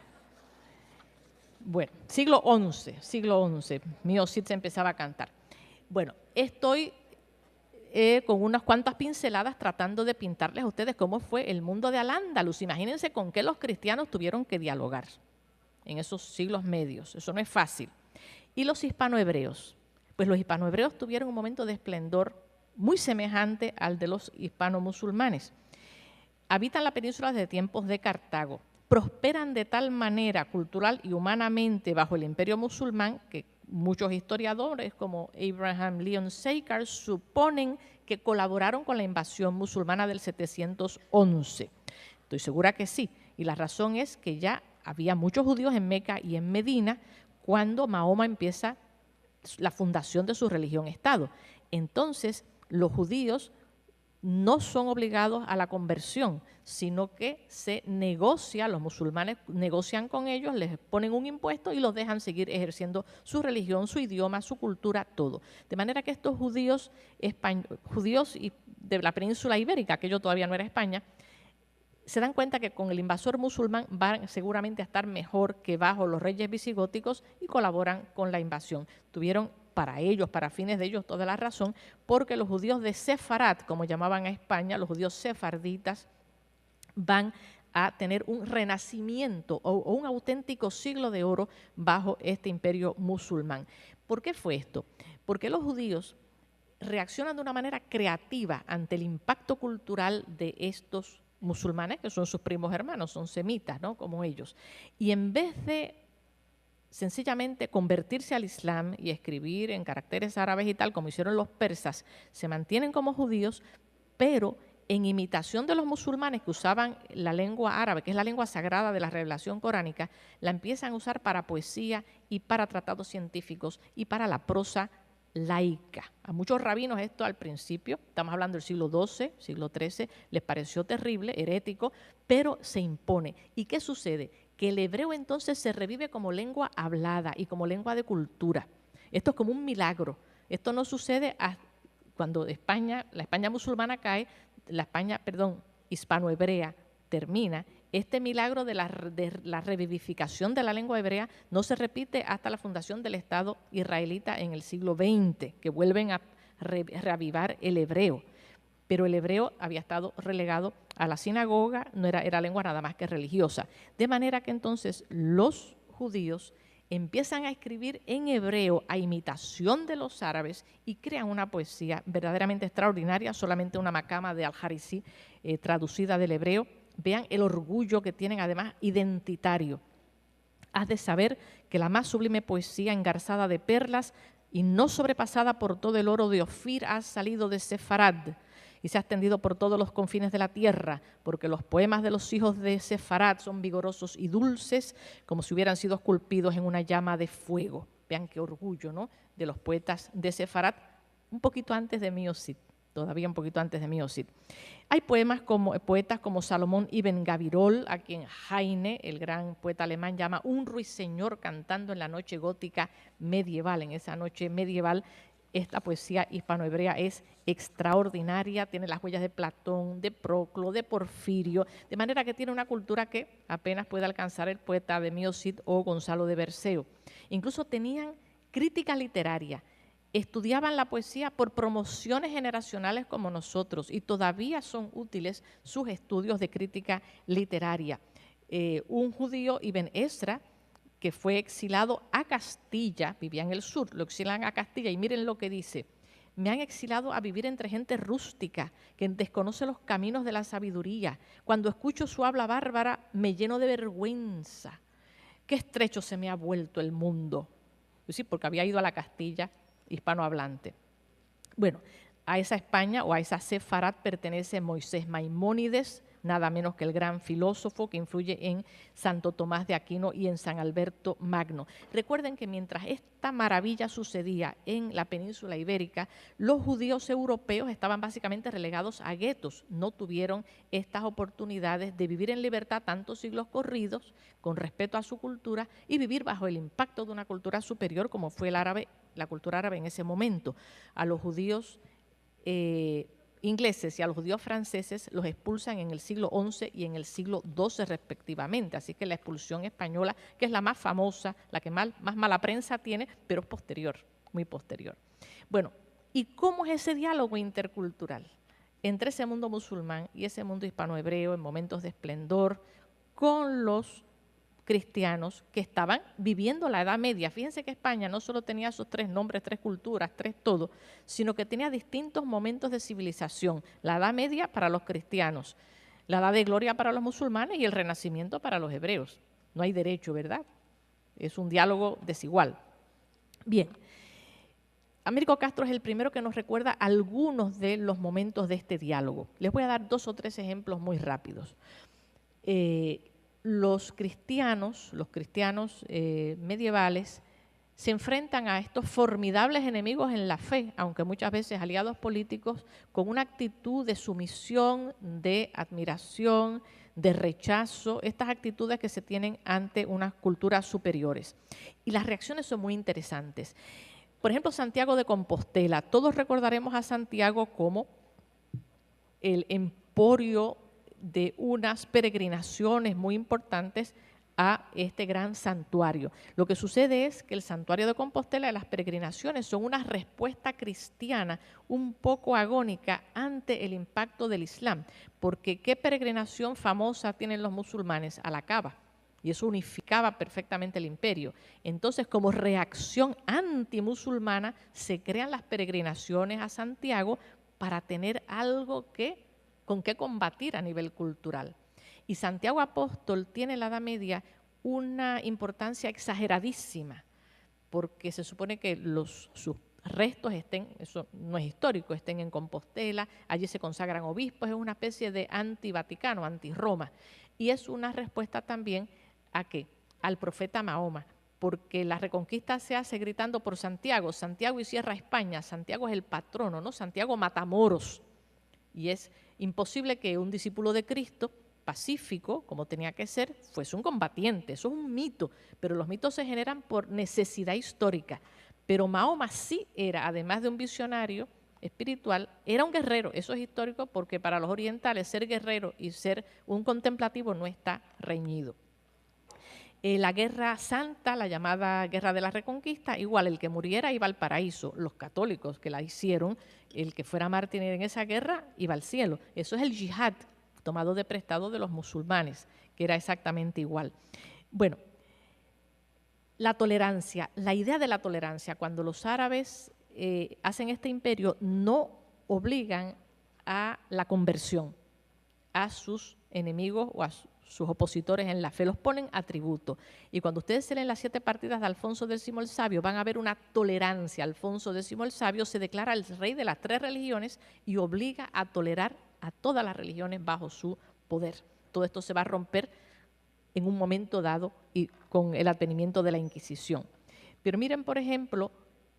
Bueno, siglo XI, Mio Cid se empezaba a cantar. Bueno, estoy con unas cuantas pinceladas tratando de pintarles a ustedes cómo fue el mundo de Al-Ándalus. Imagínense con qué los cristianos tuvieron que dialogar en esos siglos medios. Eso no es fácil. Y los hispanohebreos. Pues los hispanohebreos tuvieron un momento de esplendor muy semejante al de los hispano-musulmanes. Habitan la península desde tiempos de Cartago. Prosperan de tal manera cultural y humanamente bajo el imperio musulmán que muchos historiadores como Abraham Leon Sakar suponen que colaboraron con la invasión musulmana del 711. Estoy segura que sí, y la razón es que ya había muchos judíos en Meca y en Medina cuando Mahoma empieza la fundación de su religión-estado. Entonces, los judíos no son obligados a la conversión, sino que se negocia, los musulmanes negocian con ellos, les ponen un impuesto y los dejan seguir ejerciendo su religión, su idioma, su cultura, todo. De manera que estos judíos de la península ibérica, aquello todavía no era España, se dan cuenta que con el invasor musulmán van seguramente a estar mejor que bajo los reyes visigóticos y colaboran con la invasión. Tuvieron para ellos, para fines de ellos, toda la razón, porque los judíos de Sefarad, como llamaban a España, los judíos sefarditas, van a tener un renacimiento o un auténtico siglo de oro bajo este imperio musulmán. ¿Por qué fue esto? Porque los judíos reaccionan de una manera creativa ante el impacto cultural de estos musulmanes, que son sus primos hermanos, son semitas, ¿no? Como ellos. Y en vez de sencillamente convertirse al Islam y escribir en caracteres árabes y tal, como hicieron los persas, se mantienen como judíos, pero en imitación de los musulmanes que usaban la lengua árabe, que es la lengua sagrada de la revelación coránica, la empiezan a usar para poesía y para tratados científicos y para la prosa laica. A muchos rabinos esto al principio, estamos hablando del siglo XII, siglo XIII, les pareció terrible, herético, pero se impone. ¿Y qué sucede? Que el hebreo entonces se revive como lengua hablada y como lengua de cultura. Esto es como un milagro. Esto no sucede cuando la España musulmana cae, hispano-hebrea termina. Este milagro de la revivificación de la lengua hebrea no se repite hasta la fundación del Estado israelita en el siglo XX, que vuelven a reavivar el hebreo. Pero el hebreo había estado relegado a la sinagoga, no era lengua nada más que religiosa. De manera que entonces los judíos empiezan a escribir en hebreo a imitación de los árabes y crean una poesía verdaderamente extraordinaria, solamente una macama de Al-Harisi traducida del hebreo. Vean el orgullo que tienen además identitario. Has de saber que la más sublime poesía engarzada de perlas y no sobrepasada por todo el oro de Ofir ha salido de Sefarad y se ha extendido por todos los confines de la tierra, porque los poemas de los hijos de Sefarad son vigorosos y dulces, como si hubieran sido esculpidos en una llama de fuego. Vean qué orgullo, ¿no?, de los poetas de Sefarad, un poquito antes de Mio Cid, todavía un poquito antes de Mio Cid. Hay poetas como Salomón Ibn Gabirol, a quien Heine, el gran poeta alemán, llama un ruiseñor cantando en la noche gótica medieval. En esa noche medieval, esta poesía hispanohebrea es extraordinaria, tiene las huellas de Platón, de Proclo, de Porfirio, de manera que tiene una cultura que apenas puede alcanzar el poeta de Mio Cid o Gonzalo de Berceo. Incluso tenían crítica literaria, estudiaban la poesía por promociones generacionales como nosotros y todavía son útiles sus estudios de crítica literaria. Un judío, Ibn Ezra, que fue exilado a Castilla, vivía en el sur, lo exilan a Castilla y miren lo que dice: me han exilado a vivir entre gente rústica que desconoce los caminos de la sabiduría. Cuando escucho su habla bárbara me lleno de vergüenza. Qué estrecho se me ha vuelto el mundo. Sí, porque había ido a la Castilla hispanohablante. Bueno, a esa España o a esa Sefarad pertenece Moisés Maimónides, nada menos que el gran filósofo que influye en Santo Tomás de Aquino y en San Alberto Magno. Recuerden que mientras esta maravilla sucedía en la península ibérica, los judíos europeos estaban básicamente relegados a guetos, no tuvieron estas oportunidades de vivir en libertad tantos siglos corridos, con respeto a su cultura, y vivir bajo el impacto de una cultura superior como fue el árabe la cultura árabe en ese momento. A los judíos ingleses y a los judíos franceses los expulsan en el siglo XI y en el siglo XII respectivamente. Así que la expulsión española, que es la más famosa, la que más mala prensa tiene, pero es posterior, muy posterior. Bueno, ¿y cómo es ese diálogo intercultural entre ese mundo musulmán y ese mundo hispano-hebreo en momentos de esplendor con los cristianos que estaban viviendo la Edad Media? Fíjense que España no solo tenía esos tres nombres, tres culturas, tres todo, sino que tenía distintos momentos de civilización. La Edad Media para los cristianos, la Edad de Gloria para los musulmanes y el Renacimiento para los hebreos. No hay derecho, ¿verdad? Es un diálogo desigual. Bien, Amílcar Castro es el primero que nos recuerda algunos de los momentos de este diálogo. Les voy a dar 2 o 3 ejemplos muy rápidos. Los cristianos medievales se enfrentan a estos formidables enemigos en la fe, aunque muchas veces aliados políticos, con una actitud de sumisión, de admiración, de rechazo, estas actitudes que se tienen ante unas culturas superiores. Y las reacciones son muy interesantes. Por ejemplo, Santiago de Compostela. Todos recordaremos a Santiago como el emporio de unas peregrinaciones muy importantes a este gran santuario. Lo que sucede es que el santuario de Compostela y las peregrinaciones son una respuesta cristiana un poco agónica ante el impacto del Islam, porque ¿qué peregrinación famosa tienen los musulmanes? A la Kaaba. Y eso unificaba perfectamente el imperio. Entonces, como reacción antimusulmana, se crean las peregrinaciones a Santiago para tener algo con qué combatir a nivel cultural. Y Santiago Apóstol tiene en la Edad Media una importancia exageradísima, porque se supone que sus restos estén, eso no es histórico, estén en Compostela, allí se consagran obispos, es una especie de anti-Vaticano, anti-Roma. Y es una respuesta también ¿a qué? Al profeta Mahoma, porque la reconquista se hace gritando por Santiago, Santiago y cierra España, Santiago es el patrono, ¿no? Santiago Matamoros. Y es imposible que un discípulo de Cristo, pacífico, como tenía que ser, fuese un combatiente. Eso es un mito, pero los mitos se generan por necesidad histórica. Pero Mahoma sí era, además de un visionario espiritual, era un guerrero. Eso es histórico porque para los orientales ser guerrero y ser un contemplativo no está reñido. La Guerra Santa, la llamada Guerra de la Reconquista, igual el que muriera iba al paraíso. Los católicos que la hicieron, el que fuera mártir en esa guerra iba al cielo. Eso es el yihad, tomado de prestado de los musulmanes, que era exactamente igual. Bueno, la tolerancia, la idea de la tolerancia, cuando los árabes hacen este imperio, no obligan a la conversión a sus enemigos o a sus opositores en la fe, los ponen a tributo. Y cuando ustedes se leen las 7 partidas de Alfonso X el Sabio, van a ver una tolerancia. Alfonso X el Sabio se declara el rey de las 3 religiones y obliga a tolerar a todas las religiones bajo su poder. Todo esto se va a romper en un momento dado y con el advenimiento de la Inquisición. Pero miren, por ejemplo,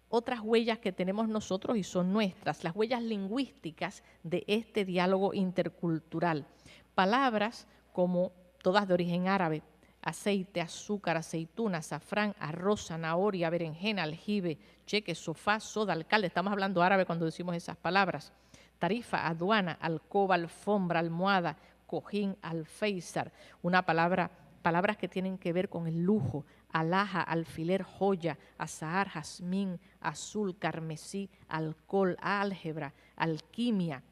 otras huellas que tenemos nosotros y son nuestras, las huellas lingüísticas de este diálogo intercultural. Palabras como todas de origen árabe, aceite, azúcar, aceituna, azafrán, arroz, zanahoria, berenjena, aljibe, cheque, sofá, soda, alcalde. Estamos hablando árabe cuando decimos esas palabras. Tarifa, aduana, alcoba, alfombra, almohada, cojín, alféizar. Palabras que tienen que ver con el lujo, alhaja, alfiler, joya, azahar, jazmín, azul, carmesí, alcohol, álgebra, alquimia.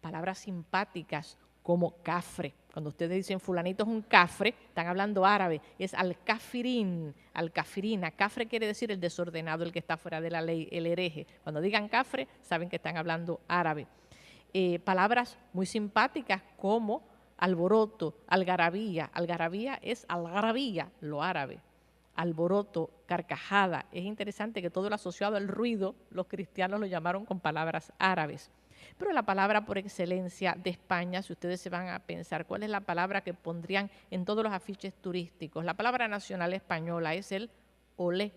Palabras simpáticas como cafre. Cuando ustedes dicen fulanito es un cafre, están hablando árabe, es al-kafirín, al-kafirina. Cafre quiere decir el desordenado, el que está fuera de la ley, el hereje. Cuando digan cafre, saben que están hablando árabe. Palabras muy simpáticas como alboroto, algarabía. Algarabía es algarabía, lo árabe. Alboroto, carcajada. Es interesante que todo lo asociado al ruido, los cristianos lo llamaron con palabras árabes. Pero la palabra por excelencia de España, si ustedes se van a pensar cuál es la palabra que pondrían en todos los afiches turísticos, la palabra nacional española es el olé.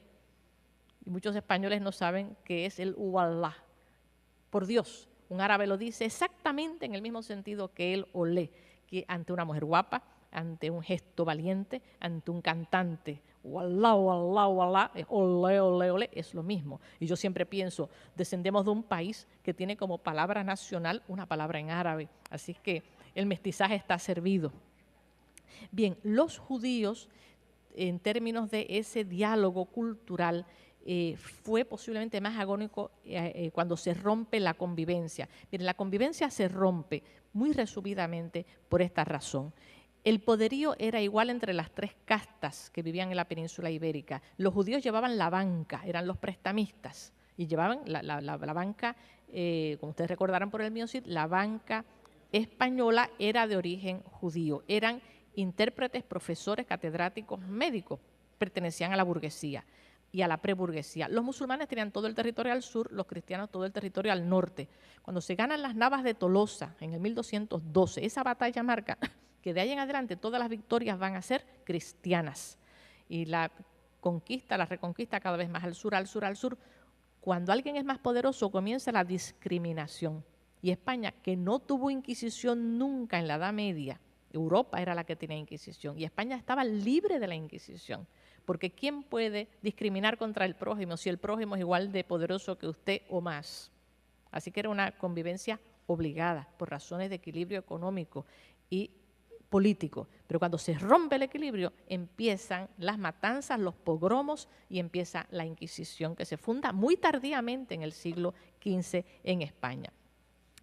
Y muchos españoles no saben qué es el uallah. Por Dios, un árabe lo dice exactamente en el mismo sentido que el olé, que ante una mujer guapa, ante un gesto valiente, ante un cantante o Alá, olé, olé, olé, es lo mismo. Y yo siempre pienso, descendemos de un país que tiene como palabra nacional una palabra en árabe, así que el mestizaje está servido. Bien, los judíos, en términos de ese diálogo cultural, fue posiblemente más agónico cuando se rompe la convivencia. Miren, la convivencia se rompe, muy resumidamente, por esta razón. El poderío era igual entre las tres castas que vivían en la península ibérica. Los judíos llevaban la banca, eran los prestamistas, y llevaban la banca, como ustedes recordarán por el Miocid, la banca española era de origen judío. Eran intérpretes, profesores, catedráticos, médicos, pertenecían a la burguesía y a la preburguesía. Los musulmanes tenían todo el territorio al sur, los cristianos todo el territorio al norte. Cuando se ganan las Navas de Tolosa en el 1212, esa batalla marca que de ahí en adelante todas las victorias van a ser cristianas. Y la conquista, la reconquista cada vez más al sur, al sur, al sur. Cuando alguien es más poderoso comienza la discriminación. Y España, que no tuvo Inquisición nunca en la Edad Media, Europa era la que tenía Inquisición y España estaba libre de la Inquisición, porque ¿quién puede discriminar contra el prójimo si el prójimo es igual de poderoso que usted o más? Así que era una convivencia obligada por razones de equilibrio económico y político. Pero cuando se rompe el equilibrio, empiezan las matanzas, los pogromos y empieza la Inquisición, que se funda muy tardíamente en el siglo XV en España.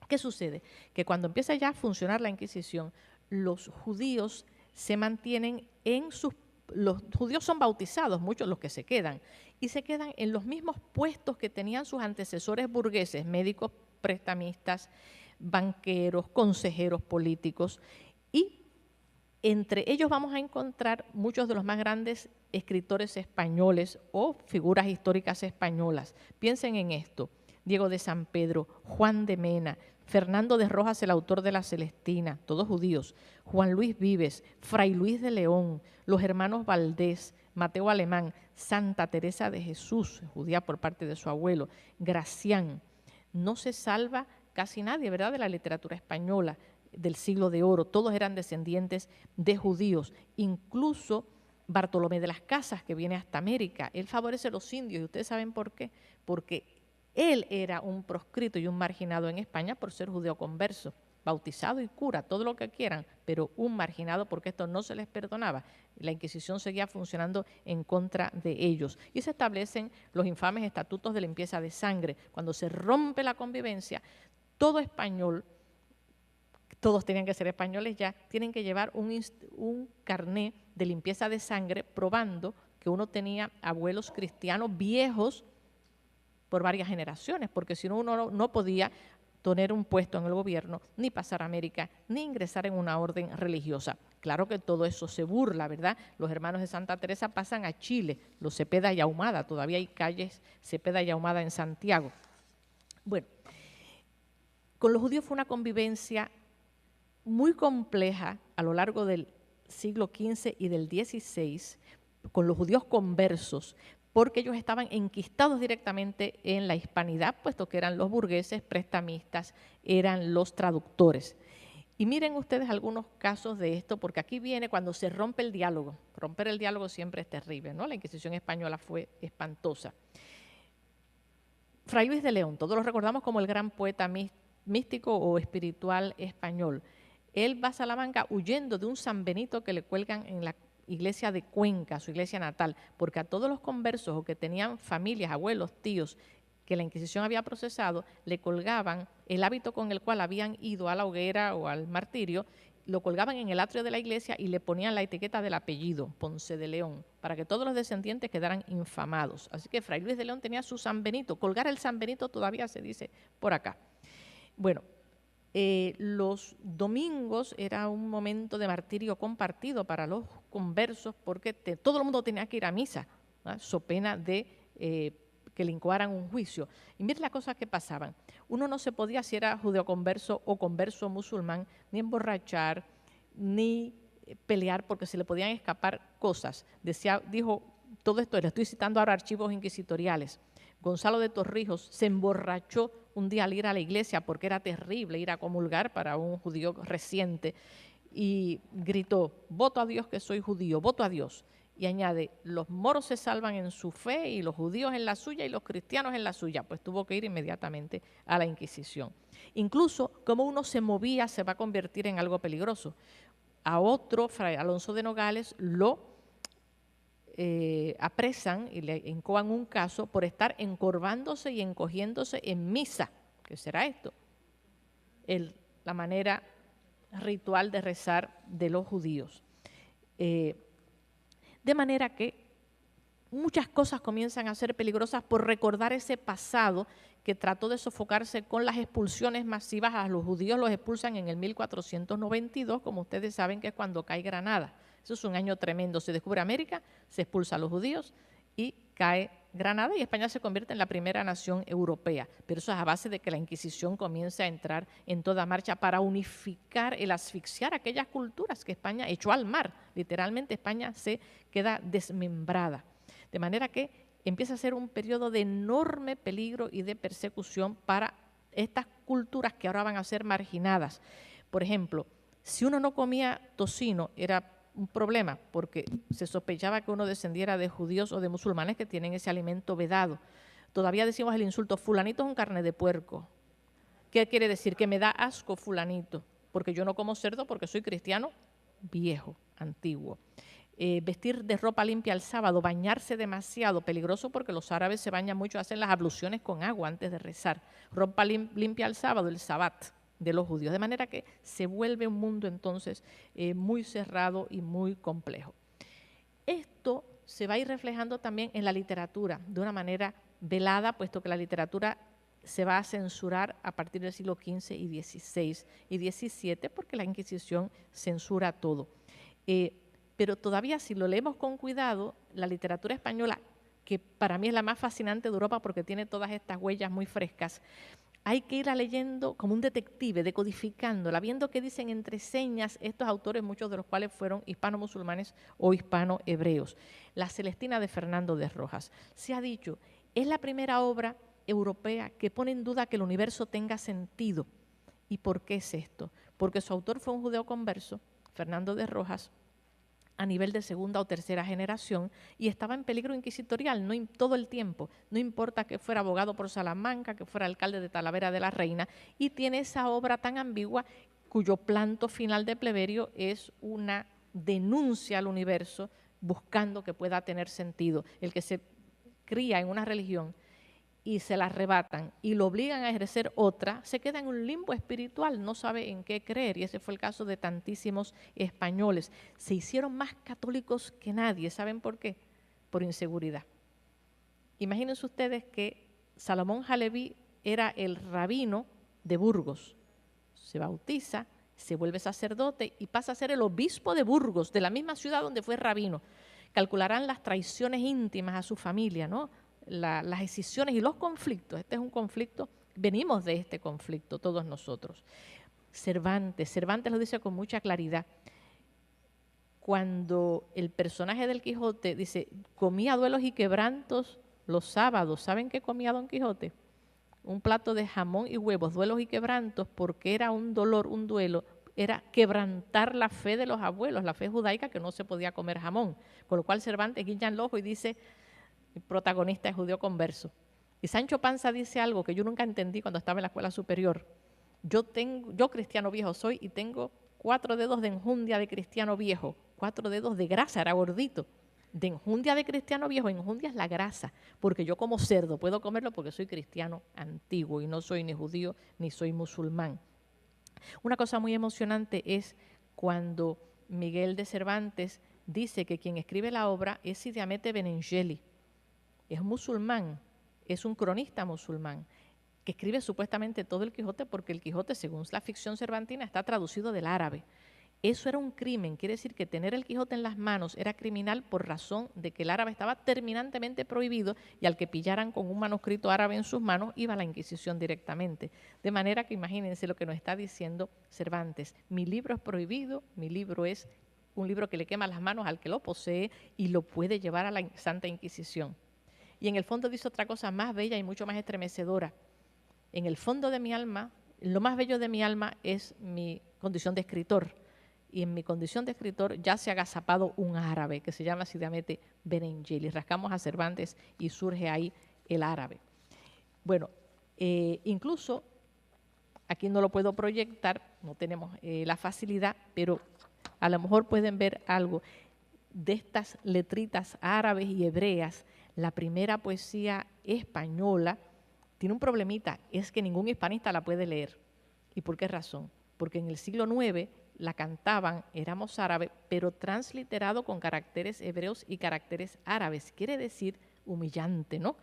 ¿Qué sucede? Que cuando empieza ya a funcionar la Inquisición, los judíos se mantienen los judíos son bautizados, muchos los que se quedan, y se quedan en los mismos puestos que tenían sus antecesores burgueses, médicos, prestamistas, banqueros, consejeros políticos, y entre ellos vamos a encontrar muchos de los más grandes escritores españoles o figuras históricas españolas. Piensen en esto: Diego de San Pedro, Juan de Mena, Fernando de Rojas, el autor de La Celestina, todos judíos, Juan Luis Vives, Fray Luis de León, los hermanos Valdés, Mateo Alemán, Santa Teresa de Jesús, judía por parte de su abuelo, Gracián. No se salva casi nadie, ¿verdad?, de la literatura española del siglo de oro. Todos eran descendientes de judíos, incluso Bartolomé de las Casas, que viene hasta América. Él favorece a los indios, y ustedes saben por qué, porque él era un proscrito y un marginado en España por ser judío converso, bautizado y cura, todo lo que quieran, pero un marginado porque esto no se les perdonaba. La Inquisición seguía funcionando en contra de ellos. Y se establecen los infames estatutos de limpieza de sangre. Cuando se rompe la convivencia, todo español, todos tenían que ser españoles ya, tienen que llevar un carné de limpieza de sangre probando que uno tenía abuelos cristianos viejos por varias generaciones, porque si no, uno no podía tener un puesto en el gobierno, ni pasar a América, ni ingresar en una orden religiosa. Claro que todo eso se burla, ¿verdad? Los hermanos de Santa Teresa pasan a Chile, los Cepeda y Ahumada, todavía hay calles Cepeda y Ahumada en Santiago. Bueno, con los judíos fue una convivencia muy compleja a lo largo del siglo XV y del XVI, con los judíos conversos, porque ellos estaban enquistados directamente en la hispanidad, puesto que eran los burgueses, prestamistas, eran los traductores. Y miren ustedes algunos casos de esto, porque aquí viene cuando se rompe el diálogo. Romper el diálogo siempre es terrible, ¿no? La Inquisición española fue espantosa. Fray Luis de León, todos lo recordamos como el gran poeta místico o espiritual español. Él va a Salamanca huyendo de un San Benito que le cuelgan en la iglesia de Cuenca, su iglesia natal, porque a todos los conversos o que tenían familias, abuelos, tíos, que la Inquisición había procesado, le colgaban el hábito con el cual habían ido a la hoguera o al martirio, lo colgaban en el atrio de la iglesia y le ponían la etiqueta del apellido, Ponce de León, para que todos los descendientes quedaran infamados. Así que Fray Luis de León tenía su San Benito. Colgar el San Benito todavía se dice por acá. Bueno, los domingos era un momento de martirio compartido para los conversos porque todo el mundo tenía que ir a misa, ¿no?, so pena de que le incoaran un juicio. Y miren las cosas que pasaban. Uno no se podía, si era judeoconverso o converso musulmán, ni emborrachar, ni pelear porque se le podían escapar cosas. Dijo todo esto, le estoy citando ahora archivos inquisitoriales. Gonzalo de Torrijos se emborrachó un día al ir a la iglesia porque era terrible ir a comulgar para un judío reciente y gritó: voto a Dios que soy judío, voto a Dios. Y añade, los moros se salvan en su fe y los judíos en la suya y los cristianos en la suya. Pues tuvo que ir inmediatamente a la Inquisición. Incluso cómo uno se movía se va a convertir en algo peligroso. A otro, Fray Alonso de Nogales, lo apresan y le incoan un caso por estar encorvándose y encogiéndose en misa. ¿Qué será esto? La manera ritual de rezar de los judíos. De manera que muchas cosas comienzan a ser peligrosas por recordar ese pasado que trató de sofocarse con las expulsiones masivas. A los judíos los expulsan en el 1492, como ustedes saben que es cuando cae Granada. Eso es un año tremendo. Se descubre América, se expulsa a los judíos y cae Granada y España se convierte en la primera nación europea. Pero eso es a base de que la Inquisición comience a entrar en toda marcha para unificar, el asfixiar aquellas culturas que España echó al mar. Literalmente España se queda desmembrada. De manera que empieza a ser un periodo de enorme peligro y de persecución para estas culturas que ahora van a ser marginadas. Por ejemplo, si uno no comía tocino, era un problema, porque se sospechaba que uno descendiera de judíos o de musulmanes que tienen ese alimento vedado. Todavía decimos el insulto, fulanito es un carne de puerco. ¿Qué quiere decir? Que me da asco fulanito, porque yo no como cerdo porque soy cristiano viejo, antiguo. Vestir de ropa limpia el sábado, bañarse demasiado, peligroso porque los árabes se bañan mucho, hacen las abluciones con agua antes de rezar. Ropa limpia el sábado, el sabbat de los judíos, de manera que se vuelve un mundo entonces muy cerrado y muy complejo. Esto se va a ir reflejando también en la literatura de una manera velada, puesto que la literatura se va a censurar a partir del siglo XV y XVI y XVII, porque la Inquisición censura todo. Pero todavía si lo leemos con cuidado, la literatura española, que para mí es la más fascinante de Europa porque tiene todas estas huellas muy frescas, hay que irla leyendo como un detective, decodificándola, viendo qué dicen entre señas estos autores, muchos de los cuales fueron hispano-musulmanes o hispano-hebreos. La Celestina de Fernando de Rojas. Se ha dicho, es la primera obra europea que pone en duda que el universo tenga sentido. ¿Y por qué es esto? Porque su autor fue un judeo converso, Fernando de Rojas, a nivel de segunda o tercera generación, y estaba en peligro inquisitorial todo el tiempo, no importa que fuera abogado por Salamanca, que fuera alcalde de Talavera de la Reina, y tiene esa obra tan ambigua cuyo planto final de pleberio es una denuncia al universo buscando que pueda tener sentido. El que se cría en una religión y se la arrebatan y lo obligan a ejercer otra, se queda en un limbo espiritual, no sabe en qué creer, y ese fue el caso de tantísimos españoles. Se hicieron más católicos que nadie, ¿saben por qué? Por inseguridad. Imagínense ustedes que Salomón Jaleví era el rabino de Burgos, se bautiza, se vuelve sacerdote y pasa a ser el obispo de Burgos, de la misma ciudad donde fue rabino. Calcularán las traiciones íntimas a su familia, ¿no? Las escisiones y los conflictos. Este es un conflicto, venimos de este conflicto todos nosotros. Cervantes lo dice con mucha claridad. Cuando el personaje del Quijote dice, comía duelos y quebrantos los sábados, ¿saben qué comía Don Quijote? Un plato de jamón y huevos, duelos y quebrantos, porque era un dolor, un duelo, era quebrantar la fe de los abuelos, la fe judaica, que no se podía comer jamón. Con lo cual Cervantes guiña el ojo y dice, el protagonista es judío converso. Y Sancho Panza dice algo que yo nunca entendí cuando estaba en la escuela superior. Yo cristiano viejo soy y tengo 4 dedos de enjundia de cristiano viejo, 4 dedos de grasa, era gordito. De enjundia de cristiano viejo, enjundia es la grasa, porque yo como cerdo, puedo comerlo porque soy cristiano antiguo y no soy ni judío ni soy musulmán. Una cosa muy emocionante es cuando Miguel de Cervantes dice que quien escribe la obra es Sidi Hamete Benengeli. Es musulmán, es un cronista musulmán, que escribe supuestamente todo el Quijote porque el Quijote, según la ficción cervantina, está traducido del árabe. Eso era un crimen, quiere decir que tener el Quijote en las manos era criminal por razón de que el árabe estaba terminantemente prohibido y al que pillaran con un manuscrito árabe en sus manos iba a la Inquisición directamente. De manera que imagínense lo que nos está diciendo Cervantes. Mi libro es prohibido, mi libro es un libro que le quema las manos al que lo posee y lo puede llevar a la Santa Inquisición. Y en el fondo dice otra cosa más bella y mucho más estremecedora. En el fondo de mi alma, lo más bello de mi alma es mi condición de escritor. y en mi condición de escritor ya se ha agazapado un árabe que se llama Sidiamete Benengeli. Rascamos a Cervantes y surge ahí el árabe. Bueno, incluso aquí no lo puedo proyectar, no tenemos la facilidad, pero a lo mejor pueden ver algo de estas letritas árabes y hebreas. La primera poesía española tiene un problemita, es que ningún hispanista la puede leer. ¿Y por qué razón? Porque en el siglo IX la cantaban, éramos árabes, pero transliterado con caracteres hebreos y caracteres árabes. Quiere decir humillante, ¿no?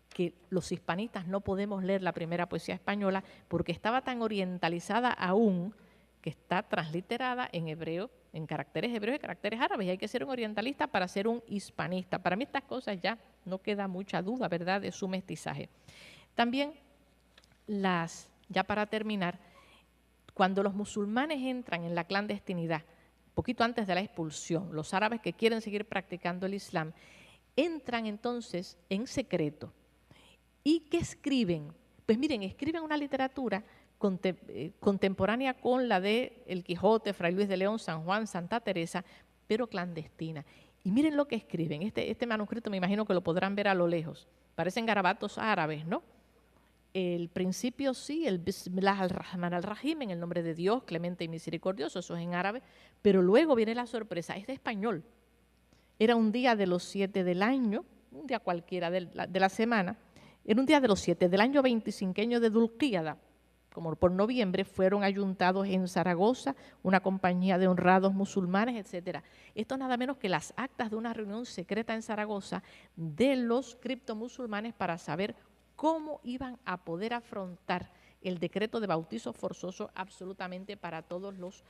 Que los hispanistas no podemos leer la primera poesía española porque estaba tan orientalizada aún que está transliterada en hebreo, en caracteres hebreos y caracteres árabes. Y hay que ser un orientalista para ser un hispanista. Para mí estas cosas ya no queda mucha duda, ¿verdad?, de su mestizaje. También ya para terminar, cuando los musulmanes entran en la clandestinidad, poquito antes de la expulsión, los árabes que quieren seguir practicando el Islam, entran entonces en secreto. ¿Y qué escriben? Pues miren, escriben una literatura contemporánea con la de El Quijote, Fray Luis de León, San Juan, Santa Teresa, pero clandestina. Y miren lo que escriben. Este manuscrito me imagino que lo podrán ver a lo lejos. Parecen garabatos árabes, ¿no? El principio sí, el Bismillah al-Rahman al-Rahim, en el nombre de Dios, clemente y misericordioso, eso es en árabe, pero luego viene la sorpresa, es de español. Era un día de los 7 del año, un día cualquiera de la semana, era un día de los 7 del año 25 de Dulqíada, como por noviembre, fueron ayuntados en Zaragoza una compañía de honrados musulmanes, etcétera. Esto nada menos que las actas de una reunión secreta en Zaragoza de los criptomusulmanes para saber cómo iban a poder afrontar el decreto de bautizo forzoso absolutamente para todos los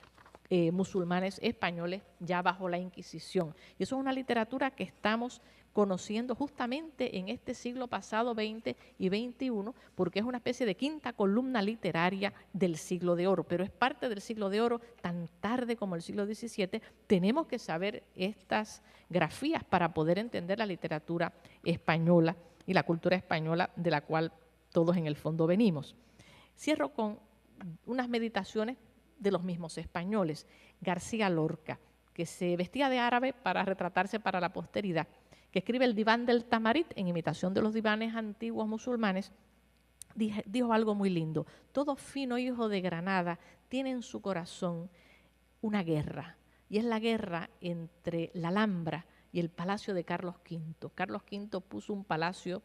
musulmanes españoles ya bajo la Inquisición. Y eso es una literatura que estamos conociendo justamente en este siglo pasado, 20 y 21, porque es una especie de quinta columna literaria del siglo de oro, pero es parte del siglo de oro tan tarde como el siglo XVII. Tenemos que saber estas grafías para poder entender la literatura española y la cultura española de la cual todos en el fondo venimos. Cierro con unas meditaciones de los mismos españoles. García Lorca, que se vestía de árabe para retratarse para la posteridad, que escribe el Diván del Tamarit en imitación de los divanes antiguos musulmanes, dijo algo muy lindo. Todo fino hijo de Granada tiene en su corazón una guerra, y es la guerra entre la Alhambra y el palacio de Carlos V. Carlos V puso un palacio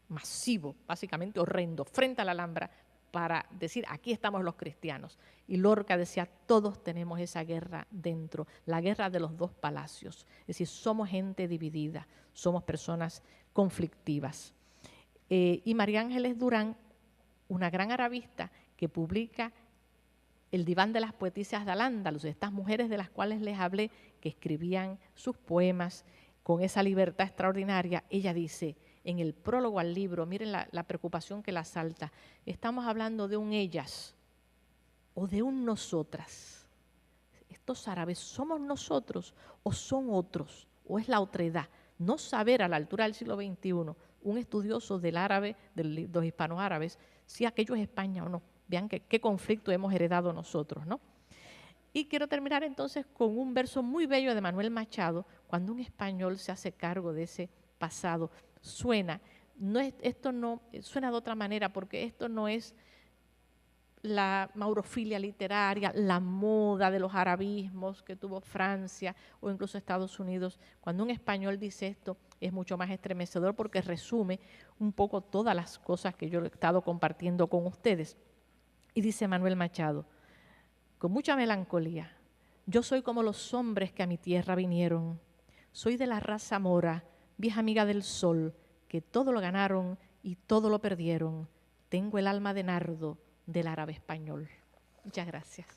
masivo, básicamente horrendo, frente a la Alhambra para decir, aquí estamos los cristianos. Y Lorca decía, todos tenemos esa guerra dentro, la guerra de los dos palacios. Es decir, somos gente dividida, somos personas conflictivas. Y María Ángeles Durán, una gran arabista que publica el Diván de las Poetisas de Al-Ándalus, estas mujeres de las cuales les hablé, que escribían sus poemas con esa libertad extraordinaria, ella dice, en el prólogo al libro, miren la preocupación que la asalta, estamos hablando de un ellas o de un nosotras. Estos árabes, ¿somos nosotros o son otros? ¿O es la otredad? No saber a la altura del siglo XXI, un estudioso del árabe, de los hispanos árabes, si aquello es España o no. Vean qué conflicto hemos heredado nosotros, ¿no? Y quiero terminar entonces con un verso muy bello de Manuel Machado, cuando un español se hace cargo de ese pasado. Suena de otra manera, porque esto no es la maurofilia literaria, la moda de los arabismos que tuvo Francia o incluso Estados Unidos. Cuando un español dice esto es mucho más estremecedor porque resume un poco todas las cosas que yo he estado compartiendo con ustedes. Y dice Manuel Machado, con mucha melancolía, yo soy como los hombres que a mi tierra vinieron, soy de la raza mora, vieja amiga del sol, que todo lo ganaron y todo lo perdieron. Tengo el alma de nardo del árabe español. Muchas gracias.